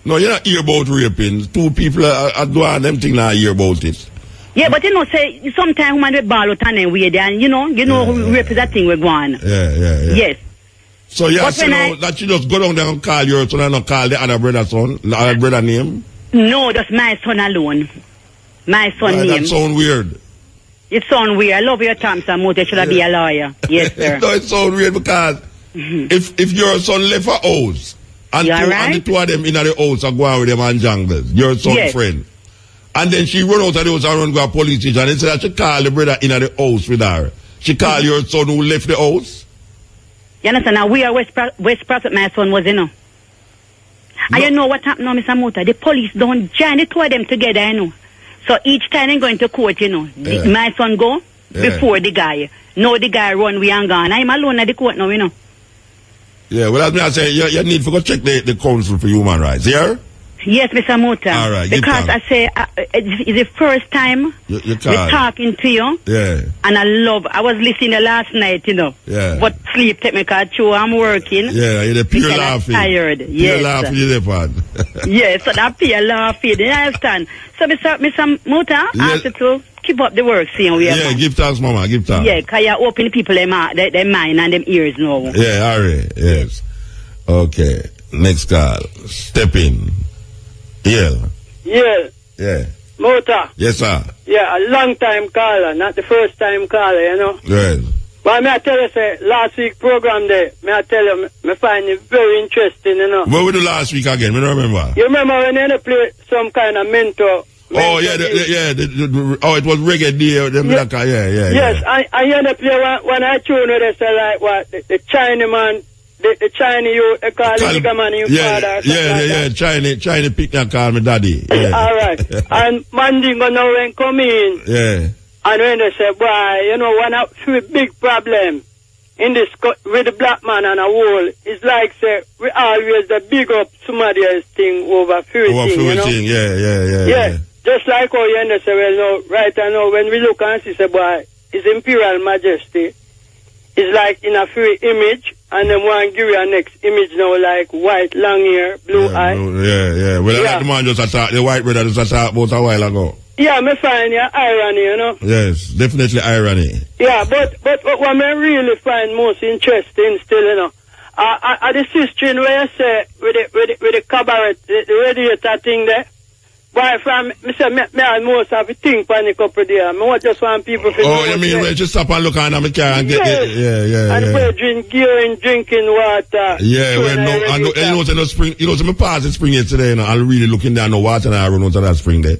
[SPEAKER 1] No, you're not hear about raping. 2 people are doing them thing now hear about it.
[SPEAKER 10] Yeah, but you know, say sometimes women will ball out and then weird and you know rape is that thing we're going.
[SPEAKER 1] Yeah.
[SPEAKER 10] Yes.
[SPEAKER 1] So you say that you just go down there and call your son and not call the other brother's son, the other brother name?
[SPEAKER 10] No, just my son alone. My son name.
[SPEAKER 1] That sound weird.
[SPEAKER 10] It sound weird. I love your time, Mr. Mote. Should I be a lawyer? Yes, sir.
[SPEAKER 1] No, it sound weird because if your son left a house and the 2 of them in the house are going with them and jungles, your son friend, and then she run out of the house and run to a police station and said that she call the brother in the house with her. She call your son who left the house?
[SPEAKER 10] You understand? Now we are West Prospect, my son was, you know. And you know what happened now, Mr. Mota? The police don't join the 2 of them together, you know. So each time they going to court, you know, my son go before the guy. No, the guy run, we and gone. I'm alone at the court now, you know.
[SPEAKER 1] Yeah, well, that's me I say, you need to go check the Council for Human Rights, yeah?
[SPEAKER 10] Yes, Mr. Mota.
[SPEAKER 1] All right,
[SPEAKER 10] because I say, it's the first time we're talking to you.
[SPEAKER 1] Yeah.
[SPEAKER 10] And I was listening last night, you know.
[SPEAKER 1] Yeah.
[SPEAKER 10] But sleep take me because I'm working.
[SPEAKER 1] Yeah, you're pure laughing.
[SPEAKER 10] I'm tired.
[SPEAKER 1] Pure laughing, you're the
[SPEAKER 10] yes, so that pure laughing, you understand? So, Mr. Mota, I ask you to keep up the work, seeing we are.
[SPEAKER 1] Yeah, give thanks, Mama, give thanks.
[SPEAKER 10] Yeah, because you open people their mind and them ears now.
[SPEAKER 1] Yeah, all right, yes. Okay. Next call. Step in. Yeah. Yeah.
[SPEAKER 11] Motor.
[SPEAKER 1] Yes, sir.
[SPEAKER 11] Yeah, a long time caller, not the first time caller, you know.
[SPEAKER 1] Right.
[SPEAKER 11] But may I tell you, say, last week program there, may I tell you, me find it very interesting, you know.
[SPEAKER 1] What we do last week again? I don't remember.
[SPEAKER 11] You remember when you play some kind of mentor?
[SPEAKER 1] Oh, yeah, it was reggae day. Yeah.
[SPEAKER 11] Yes, I hear the play when I tune with it, say like what, the Chinese man, the Chinese you, they call it the man you father.
[SPEAKER 1] Yeah, Chinese picnic call me daddy. Yeah.
[SPEAKER 11] All right. And Mandingo now when come in.
[SPEAKER 1] Yeah.
[SPEAKER 11] And when they say, boy, you know, one of the big problem in this, with the black man and a whole, it's like, say, we always the big up somebody else thing over few thing, you know? Yeah. Just like how you understand, well, no, right now, when we look and see, say, boy, His Imperial Majesty is like in a free image, and then one give you a next image now, like white, long hair, blue eye.
[SPEAKER 1] Yeah. Well, like the man just attacked, the white brother just attacked about a while ago.
[SPEAKER 11] Yeah, me find your irony, you know.
[SPEAKER 1] Yes, definitely irony.
[SPEAKER 11] Yeah, but what I really find most interesting still, you know, the system where you say with the cabaret, the radiator thing there. Why from me say me almost have to think on a couple of days. I just want people to
[SPEAKER 1] know. You mean just stop and look under my car and get it?
[SPEAKER 11] And we're drinking water.
[SPEAKER 1] Yeah, well no spring, me pass the spring yesterday, you know, I'm really looking down no water and I run out of that spring there.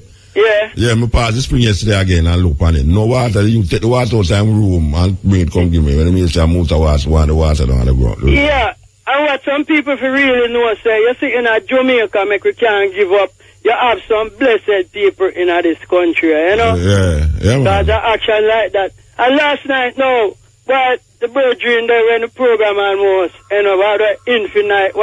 [SPEAKER 1] Yeah, me pass the spring yesterday again and look on it. No water, you take the water out of the room and bring it, come give me. When I say I'm out of water, want the water down the ground.
[SPEAKER 11] Yeah, and what some people really know say, you see in Jamaica, make we can't give up. You have some blessed people in this country, you know?
[SPEAKER 1] Yeah, man.
[SPEAKER 11] There's an action like that. And last night, no, but the brethren there when the program almost, you know, about the infinite,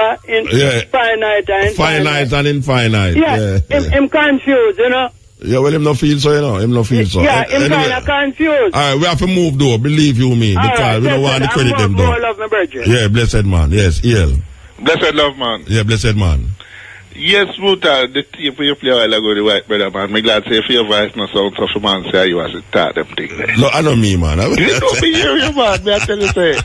[SPEAKER 11] finite and
[SPEAKER 1] finite and infinite.
[SPEAKER 11] Yeah. Him confused, you know?
[SPEAKER 1] Yeah, well, him no feel so, you know. Him no feel so.
[SPEAKER 11] Yeah, him kind of confused.
[SPEAKER 1] All right, we have to move, though. Believe you me. Because we don't want to credit them, though.
[SPEAKER 11] Love my brethren.
[SPEAKER 1] Yeah, blessed man. Yes, EL.
[SPEAKER 9] Blessed love, man.
[SPEAKER 1] Yeah, blessed man.
[SPEAKER 9] Yes, Muta, the tape you play a while ago, the white brother, man. I'm glad to say, if your voice no sound so man say you as to start them thing there.
[SPEAKER 1] No, I know me, man.
[SPEAKER 9] You don't be hear you, man. Me I tell you, say.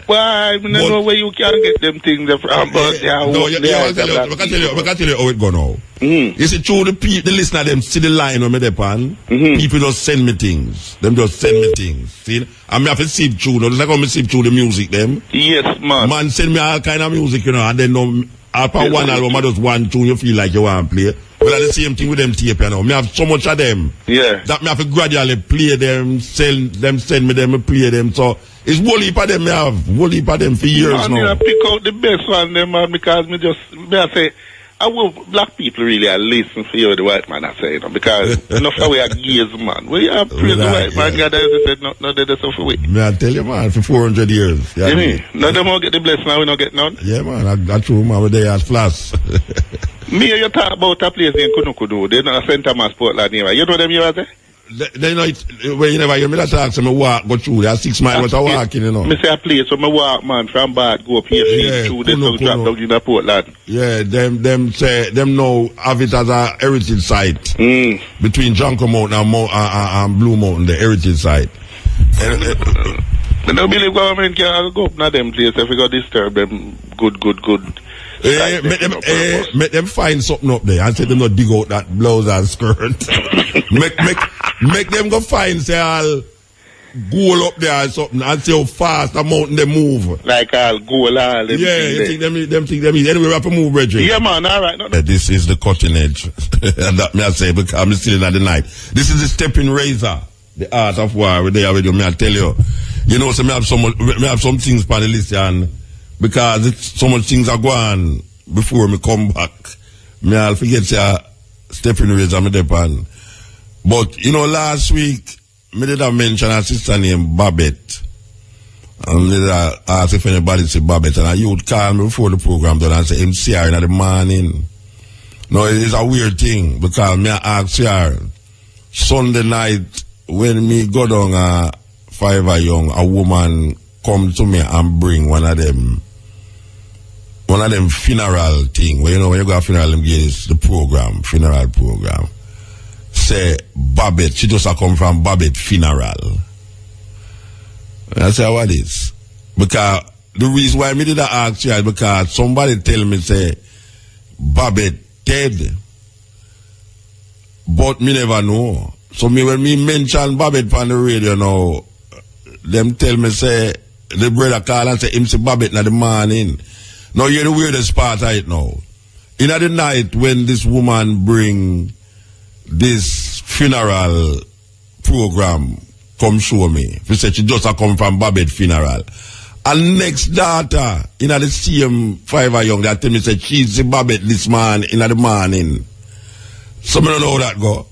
[SPEAKER 9] Why, I don't know where you can get them things from, but they are
[SPEAKER 1] no, I can tell you how it go now. You see, through the listener, them see the line when me depend. People just send me things. Them just send me things. See? And me have to sieve through, no? Just like how me sieve through the music, them.
[SPEAKER 9] Yes, man.
[SPEAKER 1] Man send me all kind of music, you know, and then no, after one album, I just one tune, you feel like you want to play. Well, the same thing with them tape, you know. Me have so much of them.
[SPEAKER 9] Yeah.
[SPEAKER 1] That me have to gradually play them, send me them, and play them. So, it's whole heap of them me have. Whole heap of them for years now.
[SPEAKER 9] Man, I pick out the best one, them, man, because I say, I will black people really listen for you, the white man, I say, you know, because enough of we are gays, man. We are praise the white man, God, they said, no, they so for we.
[SPEAKER 1] Me, I tell you, man, for 400 years.
[SPEAKER 9] Yeah, mean? None of them all get the blessing, now we don't get none.
[SPEAKER 1] Yeah, man, that's true, man, we're there as flash.
[SPEAKER 9] Me, you talk about a place in Kunukudu, they're not a St. Thomas Portland near. You know them you are there?
[SPEAKER 1] They know it, when you never hear me that talk, so me walk, go through, there are 6 miles, but I walking, you know.
[SPEAKER 9] Me say a place, so me walk, man, from Bad, go up here, through the drop down in the Portland.
[SPEAKER 1] Yeah, them know have it as a heritage site. Between Junker Mountain and Blue Mountain, the heritage site.
[SPEAKER 9] I don't believe government can go up na them place if we got disturb them good.
[SPEAKER 1] Make them find something up there and say them not dig out that blouse and skirt. make them go find, say, I'll goal up there or something and see how fast the mountain they move.
[SPEAKER 9] Like I'll goal all them.
[SPEAKER 1] Yeah, you think them anyway we have to move, Reggie.
[SPEAKER 9] Yeah, man, alright. No.
[SPEAKER 1] This is the cutting edge. And that me I say because I'm still in the night. This is the stepping razor. The art of war with there with you, me I tell you. You know, so me have some things on the list and because so much things are going before me come back. Me I'll forget say stepping razor me depend. But you know, last week me did have mention a sister named Babette. And me did ask if anybody say Babette and you would call me before the program done and say him see her in the morning. No, it is a weird thing because me ask her Sunday night when me go down 5 young, a woman come to me and bring one of them funeral thing. Well, you know, when you go to funeral, them get the funeral program. Say Babette, she just come from Babette funeral. And I say, what is? Because the reason why me did not ask you is because somebody tell me say Babette dead. But me never know. So me when me mention Babette on the radio now, them tell me say the brother call and say him say Babette in the morning. Now you're the weirdest part right now. In the night when this woman bring this funeral program come show me. She said she just a come from Babette funeral. And next daughter in the same 5 young that tell me said she's the Babette this man in the morning. So me don't know how that go.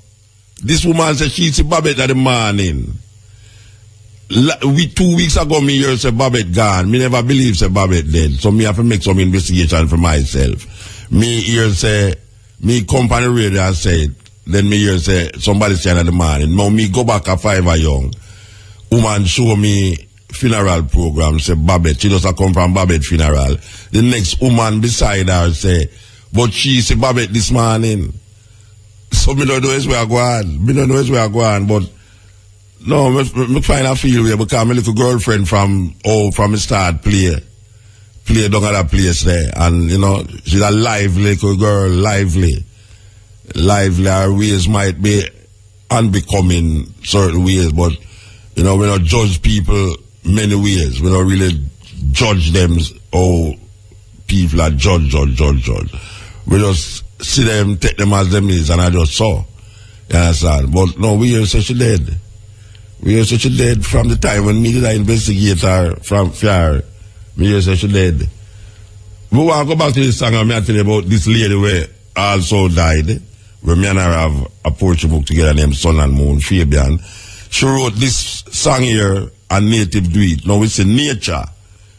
[SPEAKER 1] This woman said she's the Babette in the morning. 2 weeks ago me hear say Babette gone. Me never believe say Babette dead. So me have to make some investigation for myself. Me hear say me come on the radio and say it. Then me hear say somebody saying in the morning. Now me go back a 5 young. Woman show me funeral program say Babette. She just a come from Babette funeral. The next woman beside her say, but she say Babette this morning. So me don't know where I go on. Me don't know where I go on, but no, me find a feel way because my little girlfriend from the start play down at that place there. And you know, she's a lively little girl, lively. Her ways might be unbecoming certain ways, but you know, we don't judge people many ways. We don't really judge them people are judge. We just see them, take them as them is, and I just saw. You understand? But no, we hear say she dead. We hear say she dead from the time when me did I investigate her from Fiar. Me hear say she dead. We want to go back to this song and me tell you about this lady where also died. Where me and her have a poetry book together named Sun and Moon, Fabian. She wrote this song here, a native do it. Now we say nature.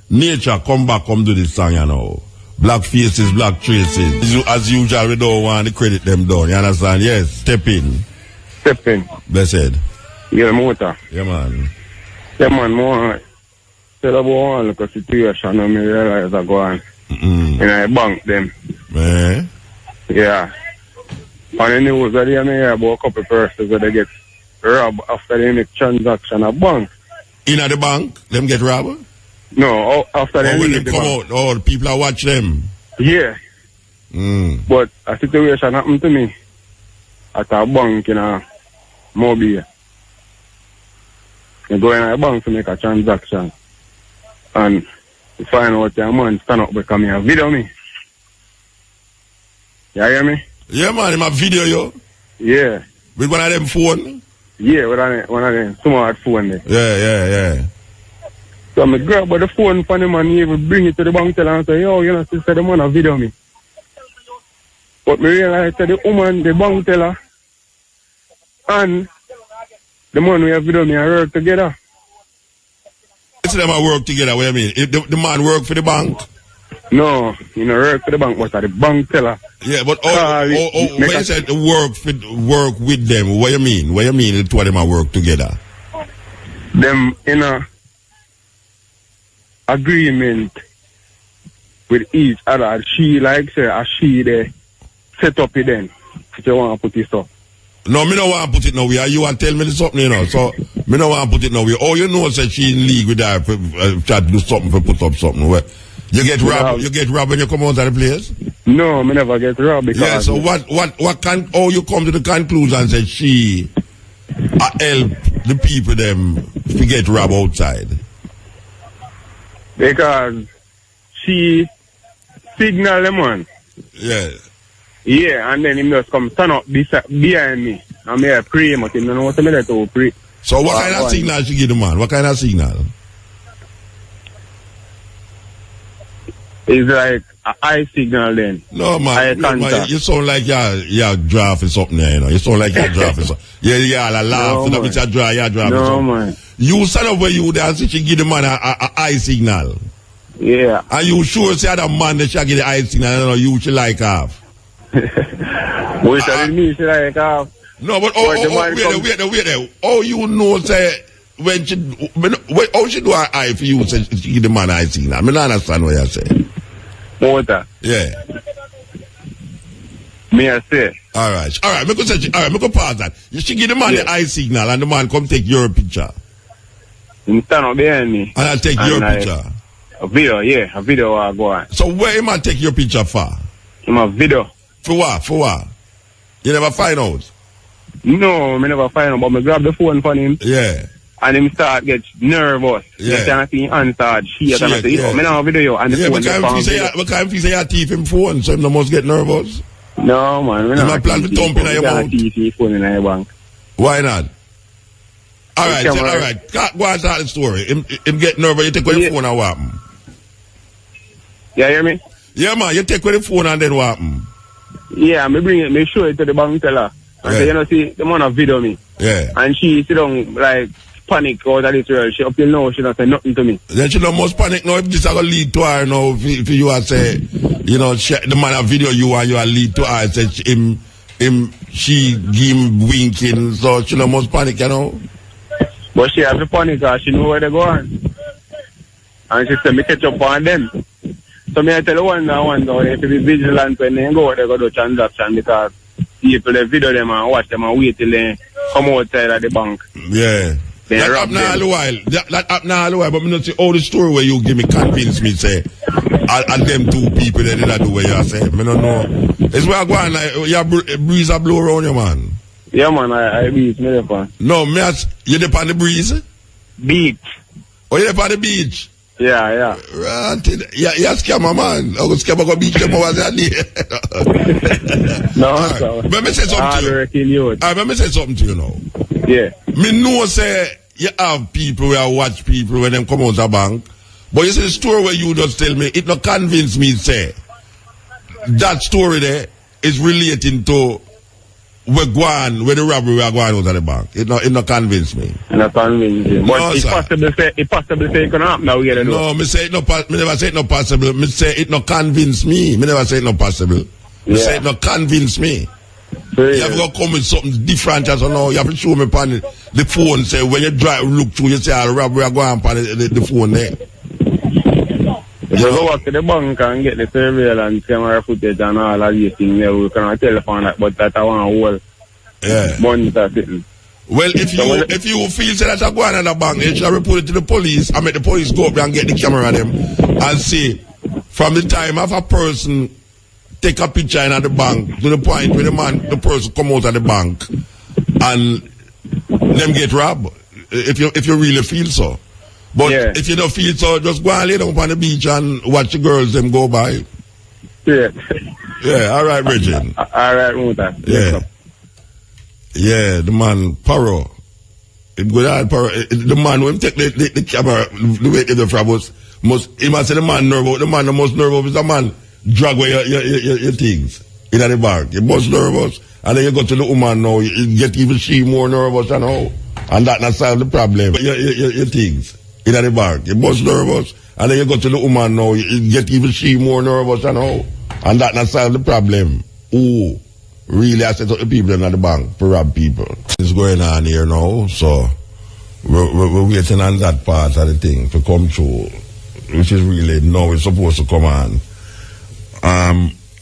[SPEAKER 1] Nature come back, come do this song, you know. Black faces, black traces. As usual, we don't want to credit them down. You understand? Yes, step in. Blessed.
[SPEAKER 12] Yeah, motor.
[SPEAKER 1] Yeah, man.
[SPEAKER 12] Yeah, man, more. Tell about one look at situation and me realize I go on. And I bank them. Yeah. On the news, I hear about a couple persons that they get robbed after they make transaction at bank.
[SPEAKER 1] In at the bank? Them get robbed?
[SPEAKER 12] No, after they
[SPEAKER 1] when
[SPEAKER 12] leave
[SPEAKER 1] them
[SPEAKER 12] the
[SPEAKER 1] come
[SPEAKER 12] bank.
[SPEAKER 1] out, all the people are watch them.
[SPEAKER 12] Yeah. But a situation happened to me at a bank in a Mobile. I go in a bank to make a transaction. And you find out your man stand up because he video me. You hear me?
[SPEAKER 1] Yeah, man, him a video you?
[SPEAKER 12] Yeah.
[SPEAKER 1] With one of them phone?
[SPEAKER 12] Yeah, with one of them smart phone there.
[SPEAKER 1] Yeah.
[SPEAKER 12] So I grab the phone from him and he will bring it to the bank teller and say, yo, you know, sister, the man a video me. But me realize that the woman, the bank teller, and the man we have video me and work together.
[SPEAKER 1] It's them a work together, what do you mean? If the man work for the bank?
[SPEAKER 12] No, you know, work for the bank, but the bank teller.
[SPEAKER 1] Yeah, but when you said work with them, what you mean? What you mean the two of them are work together?
[SPEAKER 12] Them in a agreement with each other. She like say she they set up it then. If you want to put it up.
[SPEAKER 1] No, me don't want to put it now. You want to tell me something, you know. So me don't want to put it now. Oh, you know, say she in league with her for try to do something for put up something. Where you get robbed. You get robbed when you come out of the place.
[SPEAKER 12] No, me never get robbed because.
[SPEAKER 1] Yeah. So what can? Oh, you come to the conclusion and say she help the people them to get robbed outside.
[SPEAKER 12] Because she signal them one.
[SPEAKER 1] Yeah.
[SPEAKER 12] Yeah, and then him just come stand up behind me. And me I pray, but him don't know what to do to pray.
[SPEAKER 1] So what kind of signal she give the man? What kind of signal?
[SPEAKER 12] It's like an eye signal then.
[SPEAKER 1] No man, you sound like you're drafting something there, you know. You sound like you're drafting something. Yeah, I laugh.
[SPEAKER 12] No,
[SPEAKER 1] you're drafting
[SPEAKER 12] no,
[SPEAKER 1] something.
[SPEAKER 12] Man.
[SPEAKER 1] You stand up where you there and she give the man a eye signal.
[SPEAKER 12] Yeah.
[SPEAKER 1] And you sure say that man that she give the eye signal, you know, you should like half.
[SPEAKER 12] What telling me she like half?
[SPEAKER 1] No, but wait there. Oh, you know, say when she do her eye for you, say she give the man eye signal. I don't understand what you say.
[SPEAKER 12] What?
[SPEAKER 1] Yeah.
[SPEAKER 12] Me I say.
[SPEAKER 1] All right. Me go pause that. She give the man the eye signal, and the man come take your picture.
[SPEAKER 12] You stand up behind me.
[SPEAKER 1] And I'll take your picture.
[SPEAKER 12] A video I go on.
[SPEAKER 1] So where you man take your picture for?
[SPEAKER 12] My video.
[SPEAKER 1] For what? You never find out?
[SPEAKER 12] No, me never find out, but me grab the phone from him.
[SPEAKER 1] Yeah.
[SPEAKER 12] And him start get nervous.
[SPEAKER 1] Yeah.
[SPEAKER 12] You can't see him answer, shake, and I say,
[SPEAKER 1] yeah.
[SPEAKER 12] me now video and the phone.
[SPEAKER 1] What kind of say you thief him phone, so him no must get nervous?
[SPEAKER 12] No, man.
[SPEAKER 1] You not plan to thump in your mouth?
[SPEAKER 12] Phone in your bank.
[SPEAKER 1] Why not? Alright. Go on start the story. Him get nervous, you take away the phone and what happen?
[SPEAKER 12] You hear me?
[SPEAKER 1] Yeah, man, you take away the phone and then what happen?
[SPEAKER 12] Yeah, me show it to the bank teller. And say, you know, see, the man of video me.
[SPEAKER 1] Yeah.
[SPEAKER 12] And she sit down, like, panic out of this world. She up till now, she not say nothing to me.
[SPEAKER 1] Then she don't must panic now if this is going to lead to her now. If you are say, you know, the man of video you and you are lead to her, say she give him winking, so she don't must panic, you know.
[SPEAKER 12] But she have to panic because she know where they go on. And she said, me catch up on them. So me I tell the one though, if you be vigilant when they go do transaction because people they video them and watch them and wait till they come outside of the bank.
[SPEAKER 1] Yeah. That happen all a while. That happen all a while, but me not see all the story where you give me convince me say and them two people they did that do what you say. Me don't know. It's where I go on like your breeze a blow around you, man.
[SPEAKER 12] Yeah, man, I beach me there on.
[SPEAKER 1] No, me you there on the breeze?
[SPEAKER 12] Beach.
[SPEAKER 1] Oh, you there on the beach?
[SPEAKER 12] Yeah.
[SPEAKER 1] Right. Yeah, scammer, man. I go scammer go beach them over there.
[SPEAKER 12] No,
[SPEAKER 1] right. Let me say something to you. Alright, let me say something to you now.
[SPEAKER 12] Yeah.
[SPEAKER 1] Me know say you have people where watch people when them come out of the bank. But you see the story where you just tell me, it not convince me say that story there is relating to where the robbery we are going out of the bank. It not convince me.
[SPEAKER 12] It not convince me. But
[SPEAKER 1] no,
[SPEAKER 12] it's possible say it can happen now.
[SPEAKER 1] No, me say it not me never say it not possible. Me say it not convince me. Me never say it not possible. Me say it not convince me. You have to come with something different as now. You have to show me upon the phone. Say when you drive, look through, you say, "I'll robbery are going upon the phone there."
[SPEAKER 12] You go back to the bank and get the surveillance camera footage and all of these things there. We can telephone that, but that I want to hold.
[SPEAKER 1] Yeah.
[SPEAKER 12] Monitor sitting.
[SPEAKER 1] Well, if you feel say that I go on the bank, you should report it to the police and make the police go up there and get the camera them and see from the time of a person take a picture in at the bank to the point where the person come out of the bank and them get robbed. If you really feel so. But if you don't feel so, just go and lay down on the beach and watch the girls them go by.
[SPEAKER 12] Yeah.
[SPEAKER 1] Yeah, all right, Bridget.
[SPEAKER 12] All right, Muta.
[SPEAKER 1] Yeah, the man, Paro. It go down, Paro. The man, when take the camera, the way the frabos, he must say the man nervous. The man the most nervous is the man drag away your things in the bag. You're most nervous. And then you go to the woman now, you get even she more nervous and how. And that not solve the problem. Your things in the bag. You're most nervous. And then you go to the woman now, you get even she more nervous and how. And that not solve the problem. Oh, really, I set up the people in the bank to rob people. It's going on here now, so we're waiting on that part of the thing to come through, which is really now it's supposed to come on.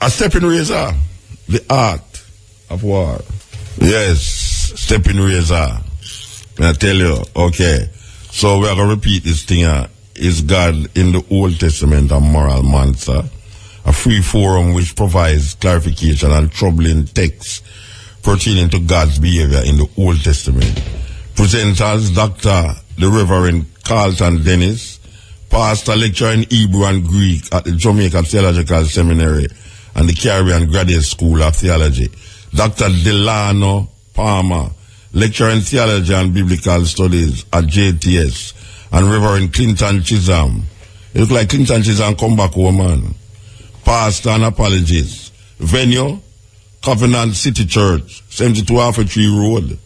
[SPEAKER 1] A stepping razor, the art of war. Yes, stepping razor. I tell you, okay. So we are going to repeat this thing. Is God in the Old Testament a moral monster? A free forum which provides clarification on troubling texts pertaining to God's behavior in the Old Testament. Presenters Dr. the Reverend Carlton Dennis, pastor lecturer in Hebrew and Greek at the Jamaica Theological Seminary and the Caribbean Graduate School of Theology. Dr. Delano Palmer, lecturer in Theology and Biblical Studies at JTS, and Reverend Clinton Chisholm. It looks like Clinton Chisholm come back home, man. Pastor and apologies. Venue, Covenant City Church, 72 Half Tree Road,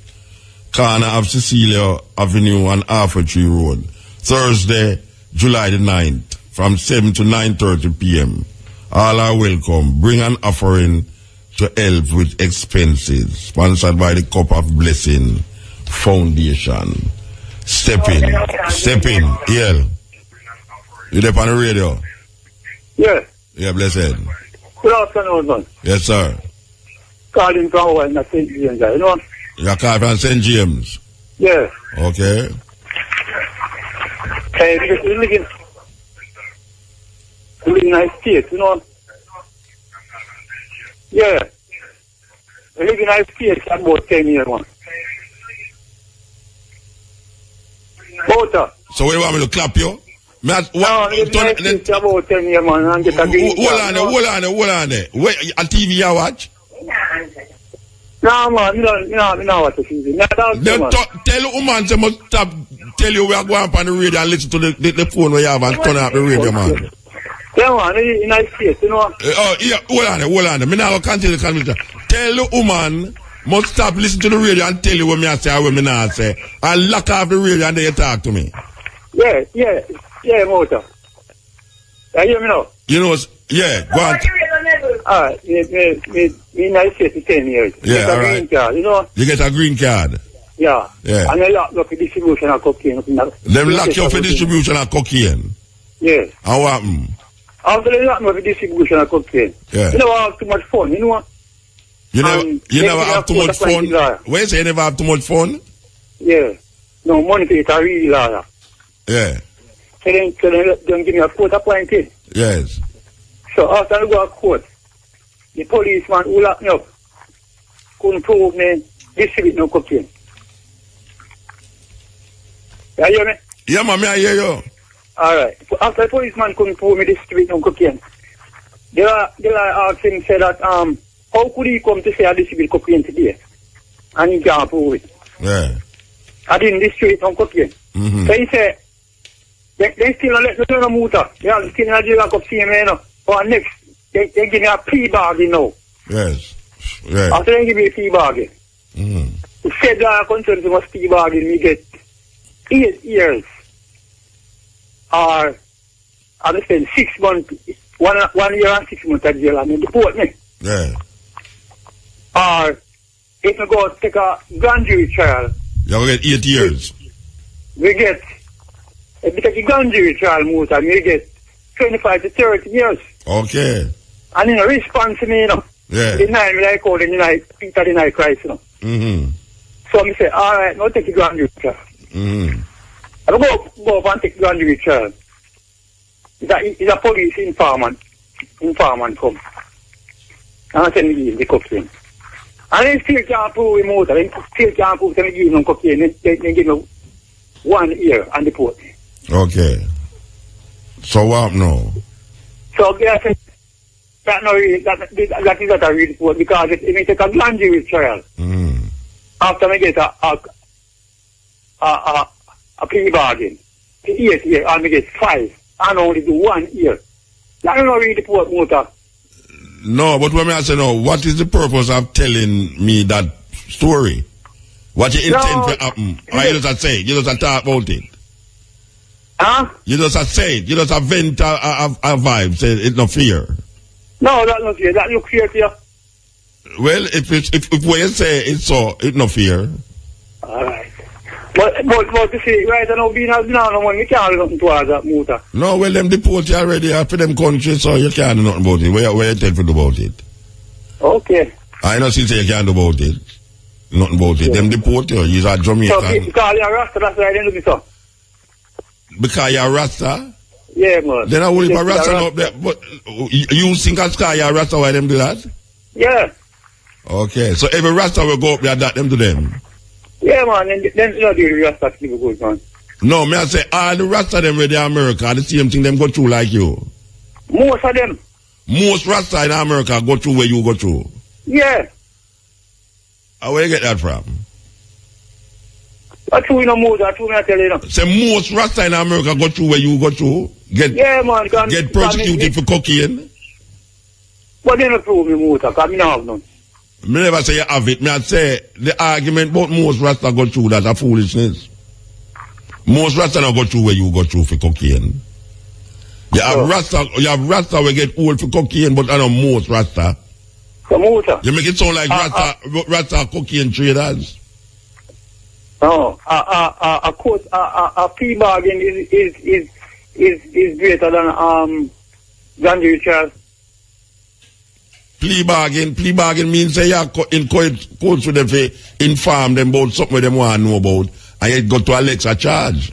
[SPEAKER 1] corner of Cecilia Avenue and Half Tree Road. Thursday, July the 9th, from 7 to 9:30 p.m. All are welcome. Bring an offering to help with expenses. Sponsored by the Cup of Blessing Foundation. Step in. Yeah. You there on the radio?
[SPEAKER 2] Yes.
[SPEAKER 1] Yeah, blessed.
[SPEAKER 2] Good afternoon, man.
[SPEAKER 1] Yes, sir.
[SPEAKER 2] Calling from St. James, you know?
[SPEAKER 1] You're calling from St. James?
[SPEAKER 2] Yes.
[SPEAKER 1] Okay.
[SPEAKER 2] live in a state, you know. Yeah. I live in a state for about 10 years, man.
[SPEAKER 1] So what do you want me to clap you?
[SPEAKER 2] No, I live in a state for about 10 years, man, and get a green card.
[SPEAKER 1] Hold on there. Wait, a TV you watch?
[SPEAKER 2] No, man, you know what to see.
[SPEAKER 1] Tell the woman to must stop, tell you we are going up on the radio and listen to the phone where you have and turn up the radio, man.
[SPEAKER 2] Yeah, man, in a state, you know.
[SPEAKER 1] Yeah, hold on there. Me now continue the conversation. Tell the woman must stop listening to the radio and tell you what me I say and what me not say. And lock off the radio and then you talk to me.
[SPEAKER 2] Yeah, motor. You hear me now?
[SPEAKER 1] You know, yeah, go on.
[SPEAKER 2] Alright, me nice for 10 years.
[SPEAKER 1] Yeah,
[SPEAKER 2] get a
[SPEAKER 1] alright.
[SPEAKER 2] green card, you know?
[SPEAKER 1] You get a green card.
[SPEAKER 2] Yeah.
[SPEAKER 1] Yeah.
[SPEAKER 2] And they lock up the distribution of cocaine.
[SPEAKER 1] Them lock you for distribution of cocaine.
[SPEAKER 2] Yeah.
[SPEAKER 1] And what happen?
[SPEAKER 2] After they lock me for distribution of cocaine.
[SPEAKER 1] Yeah.
[SPEAKER 2] You never have too much fun, you know?
[SPEAKER 1] You never have too much fun? When you say you never have too much fun?
[SPEAKER 2] Yeah. No, money for it, I really lawyer.
[SPEAKER 1] Yeah.
[SPEAKER 2] So then give me a court appointed.
[SPEAKER 1] Yes.
[SPEAKER 2] So after I go to court, the policeman who locked me up couldn't prove me distribute no cocaine. You hear me?
[SPEAKER 1] Yeah, man, I hear you.
[SPEAKER 2] Alright. After the policeman couldn't prove me distribute no cocaine, the law asked him, said that, how could he come to say I distribute cocaine today? And he can't prove it.
[SPEAKER 1] Yeah.
[SPEAKER 2] I didn't distribute no cocaine.
[SPEAKER 1] Mm-hmm.
[SPEAKER 2] So he said, they still don't let me do no motor. They are still in a jail lock up CMA now. Or next, they give me a plea bargain now.
[SPEAKER 1] Yes. Yeah.
[SPEAKER 2] After they give me a plea bargain, the federal concerns must plea bargain, me get 8 years. Or, I spend 6 months, 1 year and 6 months at jail and they deport me.
[SPEAKER 1] Yeah.
[SPEAKER 2] Or, if I go take a grand jury trial,
[SPEAKER 1] you will get 8 years.
[SPEAKER 2] We get, if we take a grand jury trial, motor, we get 25 to 30 years.
[SPEAKER 1] Okay.
[SPEAKER 2] And in a response to me, you know,
[SPEAKER 1] yeah.
[SPEAKER 2] Deny me like all the Peter deny Christ, you know.
[SPEAKER 1] Mm-hmm.
[SPEAKER 2] So I say, alright, now take the grand jury trial.
[SPEAKER 1] Mm-hmm.
[SPEAKER 2] I go up and take the grand jury trial. It's a police informant come. And I send me the cocaine. And they still can't prove the motor, they still can't prove them give them cocaine, they give me 1 year and deport me.
[SPEAKER 1] Okay. So what now?
[SPEAKER 2] So I said, that is not a real report because if I take a grand jury trial, after I get a plea bargain, 8 years, and I get 5, and only do 1 year. That is not a real report, motor.
[SPEAKER 1] No, but when I say no, what is the purpose of telling me that story? What you intend to happen? Or you just say, you just talk about it?
[SPEAKER 2] Huh?
[SPEAKER 1] You just say it, you just vent a vibe, say it's no fear.
[SPEAKER 2] No, that's not fear, that look fear to you.
[SPEAKER 1] Well, if what you say it's so, it's no fear.
[SPEAKER 2] Alright. But to see, right now, being as now, when we can't do nothing towards that motor.
[SPEAKER 1] No, well, them deport you already after them country, so you can't do nothing about it. Where you tell to do about it?
[SPEAKER 2] Okay.
[SPEAKER 1] I know since you can't do about it. Nothing about it. Them deport you. You're a Jamaican.
[SPEAKER 2] So, because you're a Rasta, that's why I didn't do this, so.
[SPEAKER 1] Because you're a Rasta?
[SPEAKER 2] Yeah, man.
[SPEAKER 1] Then I will leave a Rasta up there. But you think as you're a Rasta, why them do that?
[SPEAKER 2] Yeah.
[SPEAKER 1] Okay, so every Rasta will go up there, that them to them?
[SPEAKER 2] Yeah, man, then you know the Rasta people good, man.
[SPEAKER 1] No, me I say, all the Rasta them with the America, the same thing them go through like you.
[SPEAKER 2] Most of them.
[SPEAKER 1] Most Rasta in America go through where you go through?
[SPEAKER 2] Yeah.
[SPEAKER 1] Where you get that from?
[SPEAKER 2] That's who you know most, that's who I tell you, know.
[SPEAKER 1] Say most Rasta in America go through where you go through?
[SPEAKER 2] Yeah, man.
[SPEAKER 1] Get persecuted for cocaine?
[SPEAKER 2] But they don't prove me most, because I don't have none.
[SPEAKER 1] Me never say you have it. Me I say the argument about most Rasta go through that a foolishness. Most Rasta don't go through where you go through for cocaine. You have Rasta will get old for cocaine, but I know most Rasta.
[SPEAKER 2] So most,
[SPEAKER 1] you make it sound like Rasta cocaine traders.
[SPEAKER 2] No, a plea bargain is greater than grand jury trial.
[SPEAKER 1] Plea bargain means say you in court with them to inform them about something they want to know about, and you go to Alexa charge.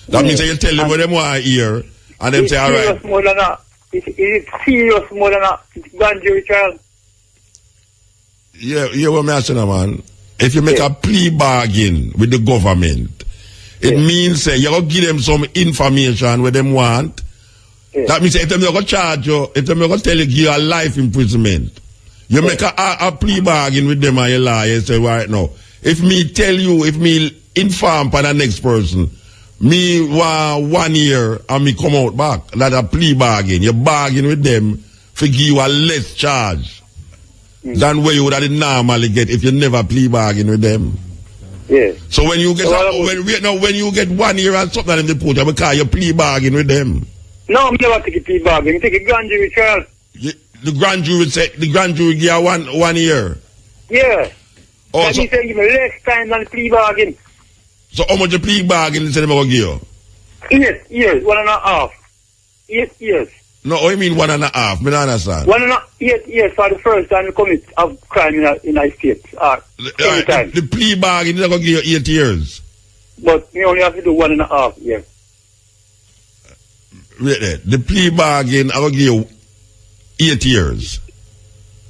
[SPEAKER 1] That means you tell them what they want to hear, And them say, all right.
[SPEAKER 2] Is it serious more than a grand jury trial?
[SPEAKER 1] Yeah, what I'm saying, man. If you make a plea bargain with the government, it means you're going to give them some information what them want. That means if they're going to charge you, if they're going to tell you give a life imprisonment, you make a plea bargain with them and you lie and say, right now, if me tell you, if me inform for the next person, me 1 year and me come out back, that's a plea bargain. You bargain with them for give you a less charge than what you would have normally get if you never plea bargain with them.
[SPEAKER 2] Yeah.
[SPEAKER 1] So when you get when you get 1 year and something in the put, because you plea bargain with them.
[SPEAKER 2] No, I'm never take a plea bargain. I take a grand jury trial.
[SPEAKER 1] The grand jury give you 1 year.
[SPEAKER 2] Yeah.
[SPEAKER 1] Oh, so
[SPEAKER 2] he said give me less time than the plea bargain.
[SPEAKER 1] So how much a plea bargain instead of going to give you?
[SPEAKER 2] 8 years, 1.5. 8 years.
[SPEAKER 1] No, what do you mean 1.5? I don't understand.
[SPEAKER 2] 8 years for the first time you commit a crime in a state. Anytime.
[SPEAKER 1] The plea bargain is not going to give you 8 years.
[SPEAKER 2] But you only have to do 1.5 years.
[SPEAKER 1] Wait there. The plea bargain I will give you 8 years.